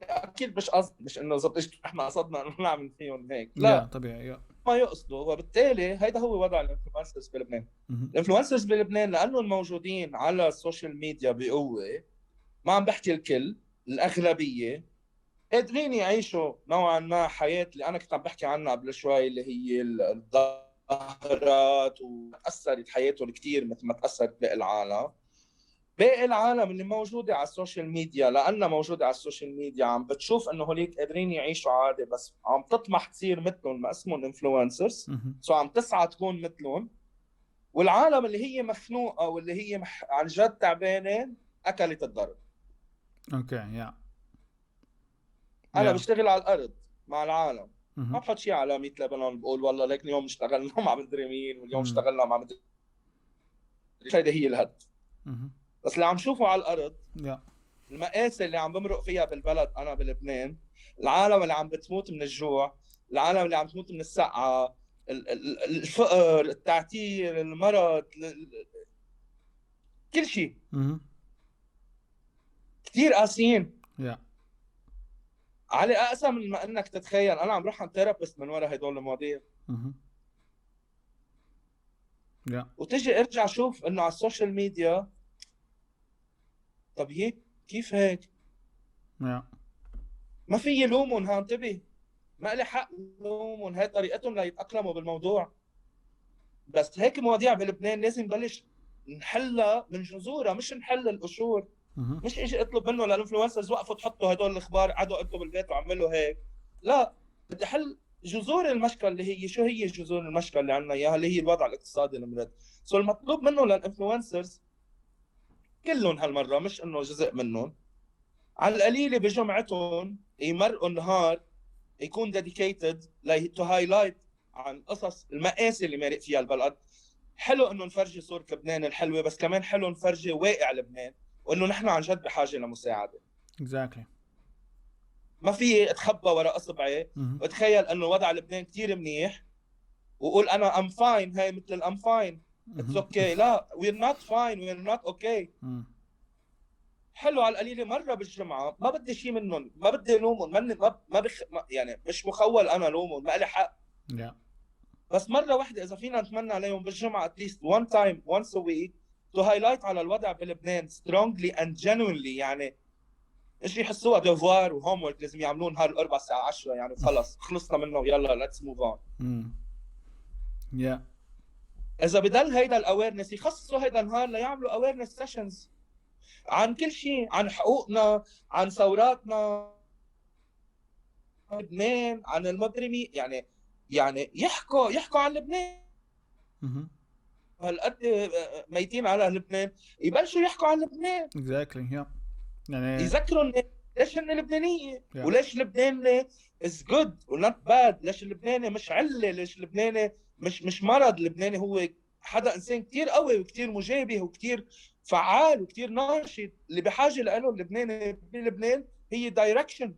اكيد مش قصد مش انه زبط احنا قصدنا انه نعمل فيهم هيك. لا طبيعي ما يقصدوا. وبالتالي هيدا هو وضع الانفلونسرز بلبنان. الانفلونسرز بلبنان لانه الموجودين على السوشيال ميديا بقوه ما عم بحكي الكل الاغلبيه قادرين يعيشوا نوعا ما حياه اللي انا كنت عم بحكي عنها قبل شوي اللي هي الظاهرات وتاثرت حياتهم كثير مثل ما تاثرت باقي العالم. باقي العالم اللي موجوده على السوشيال ميديا لانها موجوده على السوشيال ميديا عم بتشوف انه هوليك قادرين يعيشوا عادي بس عم تطمح تصير مثلهم ما اسمهم انفلونسرز. عم تسعى تكون مثلهم. والعالم اللي هي مخنوقه واللي هي عن جد تعبانه اكلت الضرب. اوكي انا بشتغل على الارض مع العالم. ما بحط شيء على ميت لبنان بقول والله ليك اليوم اشتغلنا مع مدري مين واليوم اشتغلنا مع مدري. هيدا هي الهدف. بس اللي عم شوفه على الارض المقاسي اللي عم بمرق فيها بالبلد انا بلبنان. العالم اللي عم بتموت من الجوع. العالم اللي عم تموت من السقعه الفقر التعتير المرض كل شيء. كثير قاسيين. علي اقسى من ما انك تتخيل. انا عم بروح عند ثيرابيست من ورا هدول المواضيع. وتجي ارجع شوف انه على السوشيال ميديا. طب هيك كيف هيك؟ ما في لومهم. ها انتبه ما لي حق لومهم. هاي طريقتهم ليتأقلموا بالموضوع. بس هيك مواضيع بلبنان لازم نبلش نحلها من جذورها مش نحل القشور. مش اجي اطلب منه للانفلونسرز وقفوا تحطوا هدول الاخبار قعدوا انتم بالبيت وعملوا هيك. لا بدي احل جذور المشكله اللي هي شو هي جذور المشكله اللي عندنا اياها اللي هي الوضع الاقتصادي المرض. المطلوب منه للانفلونسرز كلهم هالمره مش انه جزء منهم على القليله بجمعتهم يمرقوا النهار يكون ديديكيتد تو هايلايت عن قصص المآسي اللي مارق فيها البلد. حلو انه نفرجي صورة لبنان الحلوة، بس كمان حلو نفرجي واقع لبنان، وانه نحن عن جد بحاجة لمساعدة. exactly. ما في اتخبى وراء اصبعي واتخيل انه وضع لبنان كتير منيح وقول انا ام فاين، هاي مثل الام فاين اتس اوكي. لا، وير نوت فاين، وير نوت اوكي. حلو على القليله مره بالجمعه، ما بدي شيء منهم، ما بدي لومهم، يعني مش مخول انا لومهم، ما لي حق. yeah. بس مره واحده اذا فينا نتمنى عليهم بالجمعه at least one time once a week to highlight على الوضع بلبنان strongly and genuinely. يعني ايش يحسوها ديفوار وهوم ورك لازم يعملوه نهار الاربعاء الساعه 10 يعني خلص خلصنا منه يلا ليتس موف اون. yeah. اذا بضل هيدا الاويرنس يخصصوا هيدا النهار ليعملوا اويرنس سيشنز عن كل شيء، عن حقوقنا، عن ثوراتنا لبنان، عن المجرمين. يعني يحكوا عن لبنان. هالقد ميتين على لبنان، يبلشوا يحكوا عن لبنان. exactly. yeah. يعني يذكروا الناس ليش هن لبنانيه yeah. وليش لبنان از جود ونوت باد، ليش اللبناني مش عله، ليش اللبناني مش مرض. اللبناني هو حدا انسان كتير قوي وكتير مجابه وكتير فعال وكتير ناشط. اللي بحاجه له اللبناني بلبنان هي دايركشن.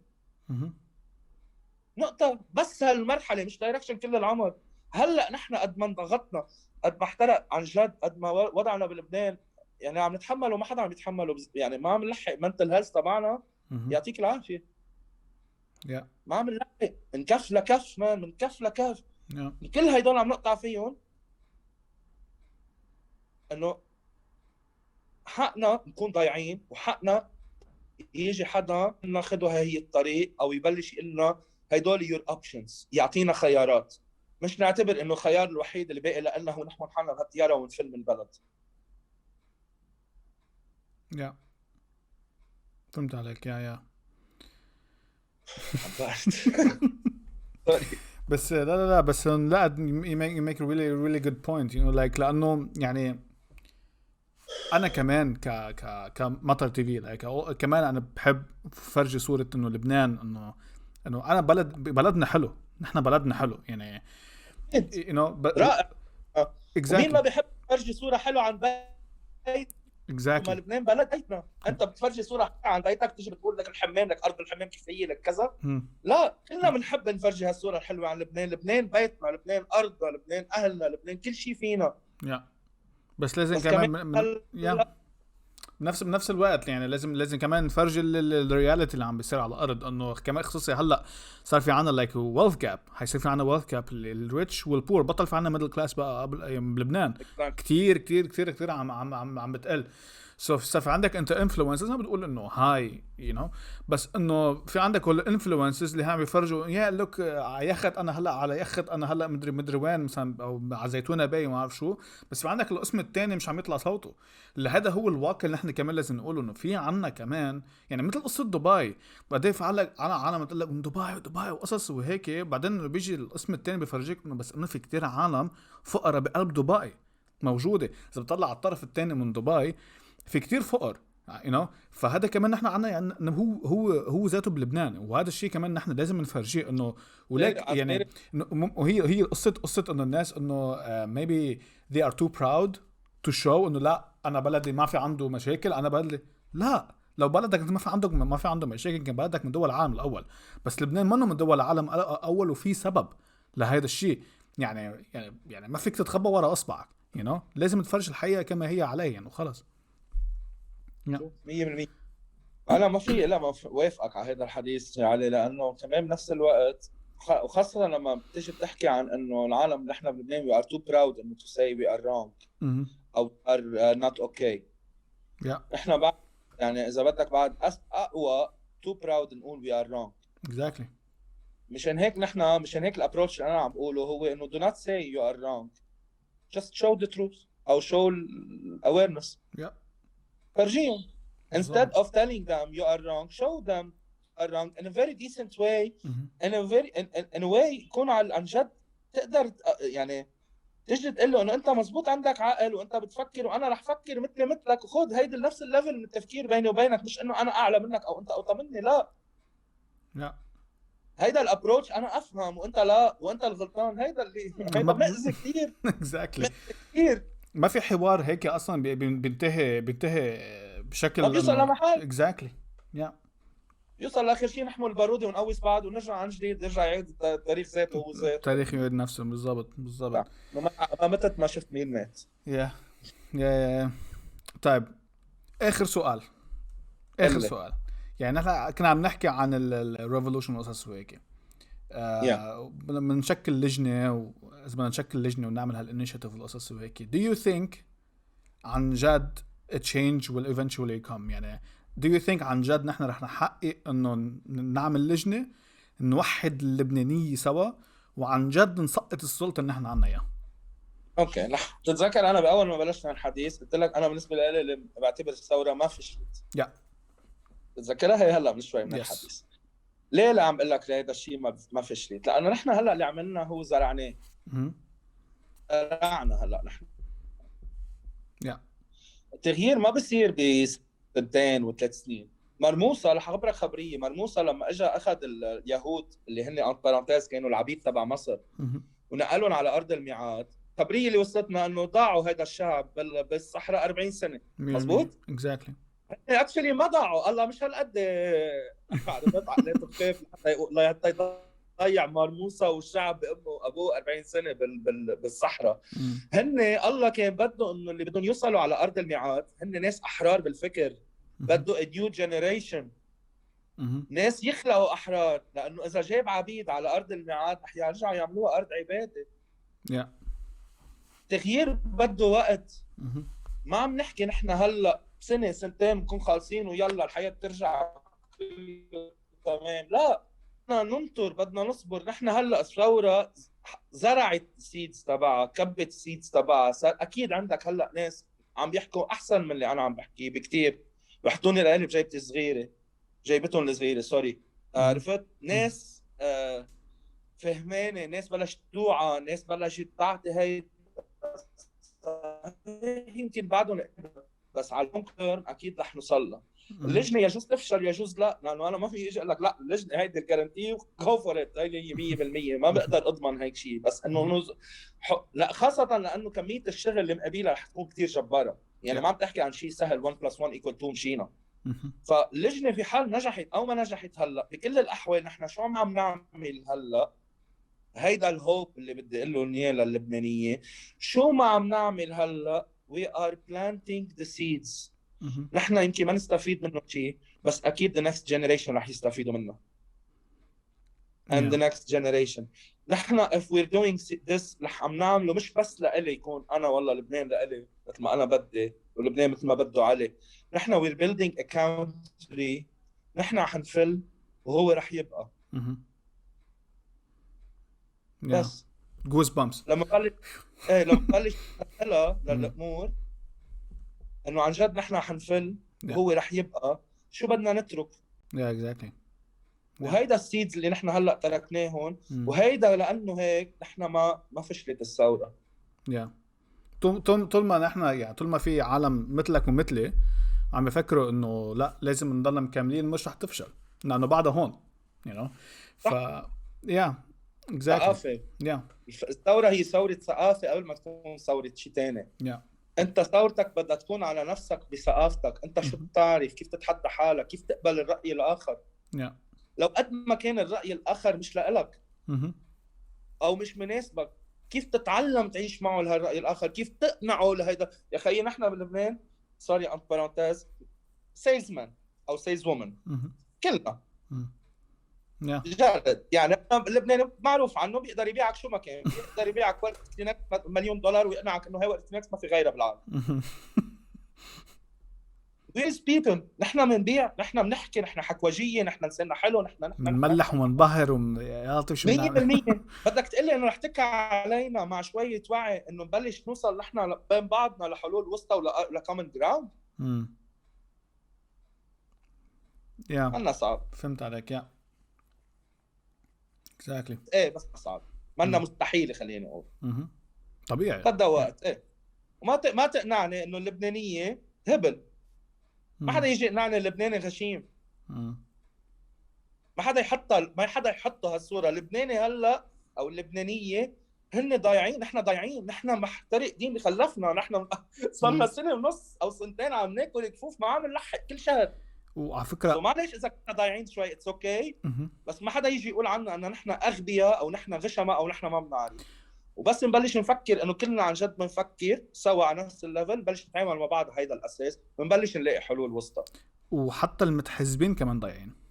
نقطه بس هالمرحله، مش دايركشن كل العمر. هلا نحن قد ما انضغطنا، قد ما احترق عن جد، قد ما وضعنا بلبنان يعني عم نتحمل وما حدا عم يتحمله. يعني ما عم نلحق منتل هيلث تبعنا. يعطيك العافيه. yeah. ما عم نلحق من كف لكف، من كف لكف. yeah. كل هيدول عم نقطع فيهم. انه حقنا نكون ضايعين، وحقنا يجي حدا ناخذه هي الطريق، او يبلش يقول لنا هيدول يور اوبشنز، يعطينا خيارات، مش نعتبر انه الخيار الوحيد اللي باقي لنا هو نحن حالنا بهالطياره ونفل من البلد. يا فهمت عليك. يا بس لا بس لا you make a really good point, you know, like لأنه يعني أنا كمان كمطر تي في like كمان أنا بحب فرجي صورة إنه لبنان، إنه أنا بلدنا حلو، نحن بلدنا حلو يعني you know رائع. exactly. مين ما بيحب فرجي صورة حلوة عن بيت exactly. لبنان بلد بيتنا. انت بتفرجي صورة عن بيتك تيجي بتقول لك الحمام، لك ارض الحمام كيف هي، لك كذا. لا، كلنا بنحب نفرجي هالصورة الحلوة عن لبنان. لبنان بيتنا، لبنان ارضنا، لبنان اهلنا، لبنان كل شيء فينا. بس لازم كمان بنفس الوقت يعني لازم كمان نفرج الرياليتي اللي عم بيصير على الارض. انه كمان خصوصي هلا صار في عنا لايك ويلث جاب، حيصير في عنا ويلث جاب، الريتش والبور بطل في عنا ميدل كلاس بقى قبل ايام بلبنان كتير كتير كتير كتير عم بتقل. سو في عندك انت انفلونسرز عم بتقول انه هاي يو نو، بس انه في عندك كل الانفلونسرز اللي عم يفرجوا يا لوك يخت انا هلا على يخت انا هلا مدري وين مثلا، او على زيتونه باي ما اعرف شو. بس في عندك القسم الثاني مش عم يطلع صوته. اللي هذا هو الواقع اللي احنا كمان لازم نقوله، انه في عنا كمان يعني مثل قصه دبي. بعدين في عالم بتقول لك دبي وقصص وهيك، بعدين بيجي القسم الثاني بيفرجيك انه بس انه في كتير عالم فقراء بقلب دبي موجوده. اذا بتطلع على الطرف الثاني من دبي في كتير فقر you know. فهذا كمان نحن عنا يعني هو ذاته بلبنان، وهذا الشيء كمان نحن لازم نفرجيه انه ولك يعني. وهي قصه انه الناس انه maybe they are too proud to show انه لا انا بلدي ما في عنده مشاكل، انا بلدي لا. لو بلدك ما في عنده مشاكل كان بلدك من دول العالم الاول، بس لبنان منه من دول العالم الاول، وفي سبب لهذا الشيء. يعني ما فيك تتخبى ورا اصبعك you know. لازم تفرج الحقيقه كما هي عليه يعني وخلص. 100%. انا ما في الا ما وافقك على هذا الحديث علي، لانه كمان بنفس الوقت وخاصه لما بتيجي بتحكي عن انه العالم اللي احنا بلبنان we are too proud انه to say we are wrong او are not okay. احنا بعد يعني اذا بدك بعد اقوى too proud نقول we are wrong. exactly. مشان هيك الابروتش اللي انا عم بقوله هو انه do not say you are wrong, just show the truth او show awareness. فرجيهم instead of telling them you are wrong, show them are wrong in a very decent way, in a way يكون عن جد تقدر يعني تجي تقول له انه انت مزبوط عندك عقل وانت بتفكر وانا رح افكر مثلك وخذ هيدي نفس الليفل من التفكير بيني وبينك، مش انه انا اعلى منك او انت اوطى مني. لا هيدا الابروتش انا افهم وانت لا، وانت الغلطان. هيدا اللي هيدا مأذي كثير، اكزاكتلي. كثير. ما في حوار هيك اصلا بينتهي ما بشكل بيوصل انه لمحل، اكزاكتلي. يا يوصل لاخر شيء نحمل البارودة ونقوس بعض ونرجع عن جديد، يرجع يعيد التاريخ ذاته هو ذاته. التاريخ يعيد نفسه. بالضبط بالضبط. ما متت ما شفت مين مات. يا يا طيب، اخر سؤال. اخر قل لي. سؤال. يعني نحن كنا عم نحكي عن الريفولوشن وقصص وهيك. يا لما نشكل لجنه، واذا بدنا نشكل لجنه ونعمل هالانيشيتيف والقصص وهيك، do you think عن جد a change will eventually come؟ يعني do you think عن جد نحن رح نحقق انه نعمل لجنه نوحد اللبنانيه سوا، وعن جد نسقط السلطه اللي نحن عنا اياها؟ اوكي، رح تتذكر انا باول ما بلشنا الحديث قلت لك انا بالنسبه لي اللي بعتبر الثوره ما فشلت. يا تتذكرها هي هلا من شوي من Yes. الحديث. ليه لا عم اقول لك هذا الشيء ما فشلت؟ لانه نحن هلا اللي عملنا هو زرعناه. مهم. زرعنا هلا نحن. يا التغيير ما بصير بسنتين وثلاث سنين. مرموسه، رح اخبرك خبريه. مرموسه لما اجى اخذ اليهود اللي هن ان بارانتيز كانوا العبيد تبع مصر مهم. ونقلهم على ارض الميعاد، خبرية اللي وصلتنا انه ضاعوا هذا الشعب بالصحراء 40 سنه. مزبوط؟ اكزاكتلي. اكشلي ما ضاعوا، الله مش هالقد عرفت عقليته خفيف لحتى يضيع مرموسة والشعب بامه وابوه 40 سنه بالصحراء. هن الله كان بده انه اللي بدهم يوصلوا على ارض الميعاد هن ناس احرار بالفكر، بده نيو جنريشن، ناس يخلقوا احرار. لانه اذا جاب عبيد على ارض الميعاد رح يرجعوا يعملوها ارض عباده. يا تغيير بده وقت. ما عم نحكي نحن هلا سنه سنتين بنكون خالصين ويلا الحياه بترجع تمام. لا، بدنا ننطر، بدنا نصبر. نحن هلا الثوره زرعت السيدز تبعها، كبت السيدز تبعها. صار اكيد عندك هلا ناس عم بيحكوا احسن من اللي انا عم بحكيه بكتير. بحطوني القلب جايبتي صغيره، جايبتهم الصغيره سوري. عرفت ناس فهمانه، ناس بلشت توعى، ناس بلشت تعطي هاي. يمكن بعدهم، بس على اللونج تيرم اكيد رح نوصل لها. اللجنه يجوز تفشل يجوز لا، لانه انا ما في اجي اقول لك لا اللجنه هيدي الجارنتي جو فور ات هي 100%. ما بقدر اضمن هيك شيء، بس انه لا، خاصه لانه كميه الشغل اللي مقابلها رح تكون كثير جباره. يعني ما عم تحكي عن شيء سهل 1 + 1 = 2 مشينا. فاللجنه في حال نجحت او ما نجحت هلا، بكل الاحوال نحن شو عم نعمل هلا؟ هيدا الهوب اللي بدي اقول لهم اياه للبنانيه. شو ما عم نعمل هلا؟ we are planting the seeds. نحن يمكن ما نستفيد منه شيء، بس اكيد the next generation رح يستفيدوا منه. and the next generation. نحن if we're doing this رح عم نعمله مش بس لإلي يكون انا والله لبنان لإلي مثل ما انا بدي ولبنان مثل ما بده علي. نحن we're building a country. نحن حنفل وهو رح يبقى. بس جوز بامس لما بلش للامور انه عن جد نحن حنفل وهو رح يبقى. شو بدنا نترك؟ اكزاكتلي. وهيدا السيدز اللي نحن هلا تركناهم. وهيدا لانه هيك نحن ما فشلت الثوره. طول ما نحن يعني طول ما في عالم مثلك ومثلي عم يفكروا انه لا لازم نضلنا مكملين، مش رح تفشل لانه بعدها هون ف ثقافه. الثوره هي ثوره ثقافه قبل ما تكون ثوره شيء ثاني. انت ثورتك بدها تكون على نفسك بثقافتك. انت شو بتعرف، كيف تتحدى حالك، كيف تقبل الراي الاخر. لو قد ما كان الراي الاخر مش لإلك او مش مناسبك، كيف تتعلم تعيش معه لهالراي الاخر، كيف تقنعه لهيدا. يا خيي نحن بلبنان سوري ان بارانتيز سيلزمان او سيلز وومن كلنا جرد. يعني بلبنان معروف عنه بيقدر يبيعك شو ما كان، بيقدر يبيعك ورقه كلينكس $1,000,000 ويقنعك انه هي ورقه كلينكس ما في غيرها بالعالم. These people نحن بنبيع، نحن بنحكي، نحن حكوجيه، نحن لساننا حلو، نحن بنملح ومنبهر يعطي شو 100%. بدك تقول لي انه رح تكع علينا مع شويه وعي انه نبلش نوصل نحن بين بعضنا لحلول وسطى ولا كومن جراوند؟ منا صعب. فهمت عليك. exactly. ايه بس صعب، منا مستحيل خليني اقول. طبيعي بدها وقت. ايه وما تقنعني انه اللبنانيه هبل. ما حدا يجي يقنعني اللبناني غشيم. ما حدا يحطها هالصوره. لبناني هلا او اللبنانيه هن ضايعين، نحن ضايعين، نحن محترقين بخلفنا، نحن صار لنا سنه ونص او سنتين عم ناكل كفوف، ما عم نلحق كل شهر. وعلى سو فكره معلش اذا كنا ضايعين شوي اتس اوكي، مهم. بس ما حدا يجي يقول عنا ان نحن اغبياء او نحن غشمه او نحن ما بنعرف. وبس نبلش نفكر انه كلنا عن جد بنفكر سوا على نفس الليفل، بلش نتعامل مع بعض هيدا الاساس، بنبلش نلاقي حلول وسطى. وحتى المتحزبين كمان ضايعين.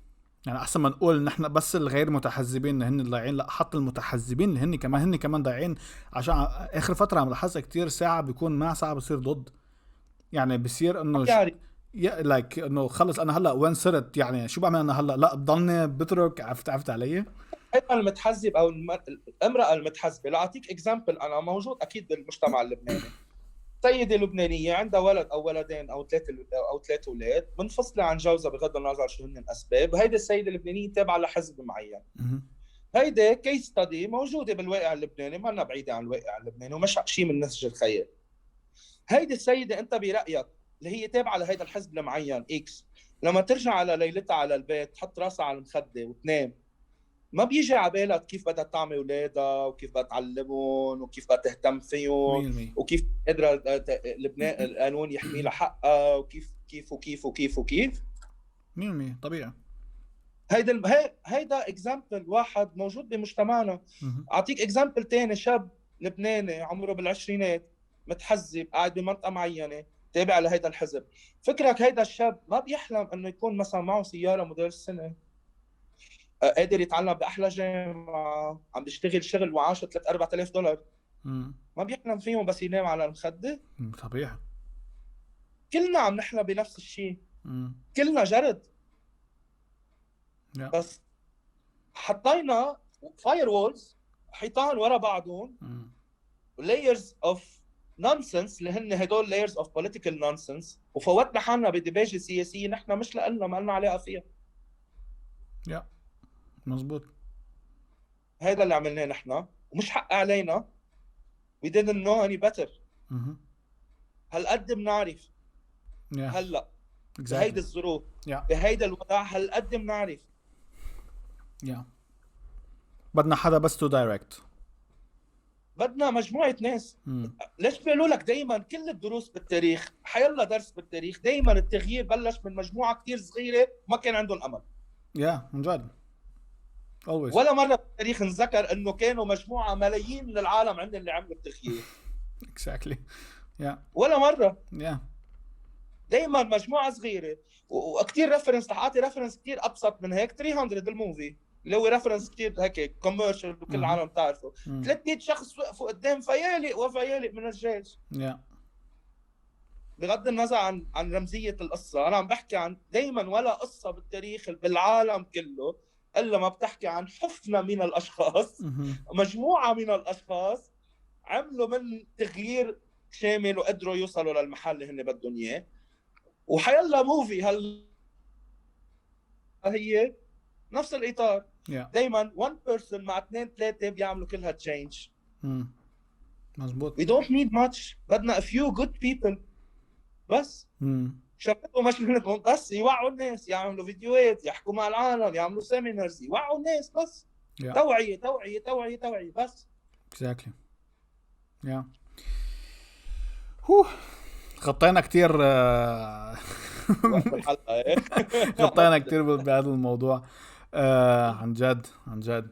يعني احسن ما نقول ان احنا بس الغير متحزبين هن ضايعين، لا حتى المتحزبين اللي هن كمان ضايعين. عشان اخر فتره عم لاحظها كتير، ساعه بيكون مع ساعه بصير ضد. يعني بصير انه يعني لايك انه خلص انا هلا وين صرت، يعني شو بعمل انا هلا؟ لا بضلني بترك. عرفت علي؟ هيدا المتحزب او الامراه المتحزبه، لاعطيك اكزامبل انا موجود اكيد بالمجتمع اللبناني. سيده لبنانيه عندها ولد او ولدين او ثلاث اولاد، منفصله عن جوزها بغض النظر شو هن الاسباب. هيدي السيده اللبنانيه تابعه لحزب معين. مهم. هيدي كيس ستادي موجوده بالواقع اللبناني، ما لنا بعيده عن الواقع اللبناني ومش شيء من نسج الخيال. هيدي السيده انت برايك اللي هي تابعه لهيدا الحزب المعين اكس، لما ترجع على ليلتها على البيت تحط راسها على المخده وتنام، ما بيجي على بالها كيف بدها تعمل اولادها وكيف بدها تعلمهم وكيف بدها تهتم فيهم 100%. وكيف قادره لبنان القانون يحمي لها حقها وكيف وكيف 100% طبيعي. هيدا اكزامبل واحد موجود بمجتمعنا. مهم. اعطيك اكزامبل تاني، شاب لبناني عمره بالعشرينات، متحزب، قاعد بمنطقه معينه تابع لهيدا الحزب. فكرك هيدا الشاب ما بيحلم انه يكون مثلا معه سياره موديل السنه، قادر يتعلم باحلى جامعه، عم بيشتغل شغل وعاشه 3 4000 دولار؟ مم. ما بيحلم فيهم بس ينام على المخده. طبيعي. كلنا عم نحلم بنفس الشيء، مم. كلنا جرد. Yeah. بس حطينا فاير وولز، حيطان ورا بعضهم، مم. layers of nonsense اللي هن هدول layers of political nonsense، وفوتنا حالنا بدباجه سياسيه نحن مش لنا ما لنا علاقه فيها. Yeah. مزبوط. هذا اللي عملناه نحن ومش حق علينا. we didn't know any better. مهم. هالقد بنعرف Yeah. هلا Exactly. بهيدي الظروف Yeah. بهيدا الوضع، هالقد بنعرف. Yeah. بدنا حدا بس تو دايركت. بدنا مجموعه ناس. ليش بيقولوا لك دائما كل الدروس بالتاريخ، حيلا درس بالتاريخ دائما التغيير بلش من مجموعه كتير صغيره ما كان عندهم امل. من جد. always. ولا مره بالتاريخ نذكر انه كانوا مجموعه ملايين من العالم عندهم اللي عملوا التغيير. exactly. Yeah. ولا مره. Yeah. دائما مجموعه صغيره. وكثير ريفرنس، تحقاتي ريفرنس كثير ابسط من هيك. 300 الموفي اللي هو ريفرنس كثير هيك كوميرشال وكل العالم تعرفه. 300 شخص وقفوا قدام فيالق وفيالق من الجيش. Yeah. بغض النظر عن رمزيه القصه، انا عم بحكي عن دائما ولا قصه بالتاريخ بالعالم كله الا ما بتحكي عن حفنه من الاشخاص، مجموعه من الاشخاص عملوا من تغيير شامل وقدروا يوصلوا للمحل اللي هن بدهم اياه. وحيلا موفي هي نفس الاطار. دائما one person مع 2-3 بيعملوا كل هالتشينج. مزبوط. we don't need much. بدنا a few good people بس. شغلتهم مش منهم بس يوعوا الناس، يعملوا فيديوهات، يحكوا مع العالم، يعملوا سيمينارز، يوعوا الناس بس. توعية توعية توعية توعية بس. exactly. غطينا كتير غطينا كتير بهذا الموضوع. عن جد عن جد.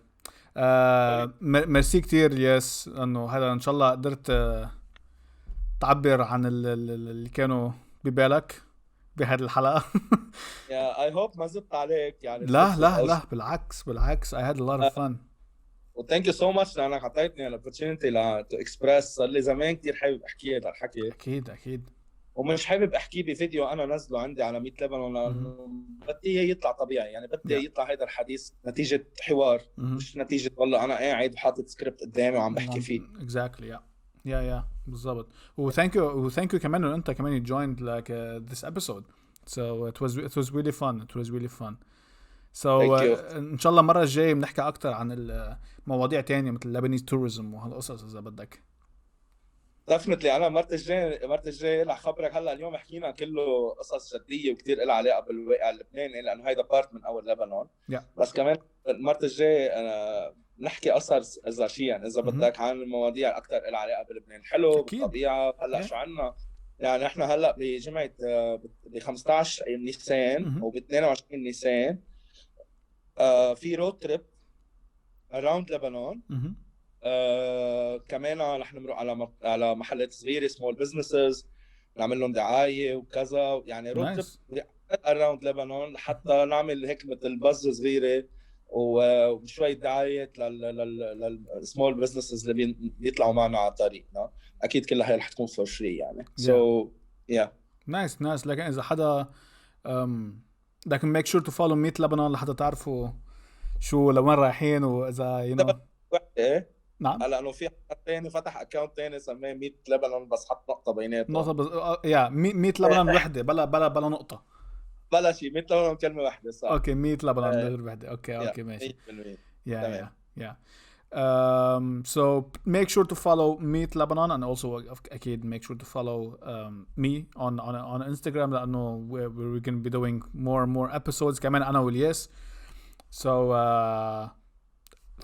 ميرسي كتير ياس انه هذا ان شاء الله قدرت تعبر عن اللي كانوا ببالك بهذه الحلقة. I hope ما زدت عليك يعني. لا بالعكس I had a lot of fun. وثانك يو سو ماتش لانك اعطيتني الاوبورتونيتي تو اكسبرس. صار لي زمان كثير حابب احكي هذا الحكي. اكيد ومش حابب احكي بفيديو انا نزله عندي على 100 ليفل، بدي يطلع طبيعي يعني. بدي يطلع هذا الحديث نتيجه حوار، مش نتيجه والله انا قاعد وحاطط سكريبت قدامي وعم بحكي فيه. exactly. يا بالضبط. وثانك يو كمان انه انت كمان joined like this episode, so it was really fun. So ان شاء الله المره الجايه بنحكي اكثر عن المواضيع تانية مثل Lebanese tourism وهالقصص اذا بدك. دفنتلي انا مرت الجاي رح خبرك. هلا اليوم حكينا كله قصص جديه وكثير لها علاقه بالواقع اللبناني لانه هيدا بارت من اول لبنان. Yeah. بس كمان المرت الجاي انا نحكي قصص اذا شيء يعني اذا بدك عن المواضيع الاكثر لها علاقه بلبنان حلو أكيد. بالطبيعه. هلا شو عنا يعني احنا هلا بجمعه ب 15 نيسان وب 22 نيسان في رود تريب اراوند لبنان. كمان رح نمرق على محلات صغيره سمول بزنسز نعمل لهم دعايه وكذا يعني رود تريب اراوند لبنان لحتى نعمل هيك مثل بز صغيره وشويه دعايه للسمول بزنسز اللي بيطلعوا معنا على طريقنا. اكيد كلها هي رح تكون فور فري يعني. سو يا نايس. لكن اذا حدا لكن ميك شور تو فولو ميت لبنان لحتى تعرفوا شو لوين رايحين واذا نعم. هلا انه في حد ثاني فتح اكونت ثاني سماه ميت لبنان بس حط نقطه بيناتهم. نقطه يا ميت لبنان وحده بلا نقطه بلا شيء. ميت لبنان كلمه واحده صح. اوكي ميت لبنان وحده. اوكي ماشي. Yeah. So make sure to follow Meet Lebanon and also أكيد make sure to follow me on Instagram لأنه we're going to be doing more and more episodes كمان أنا والياس. So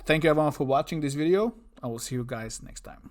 thank you everyone for watching this video. I will see you guys next time.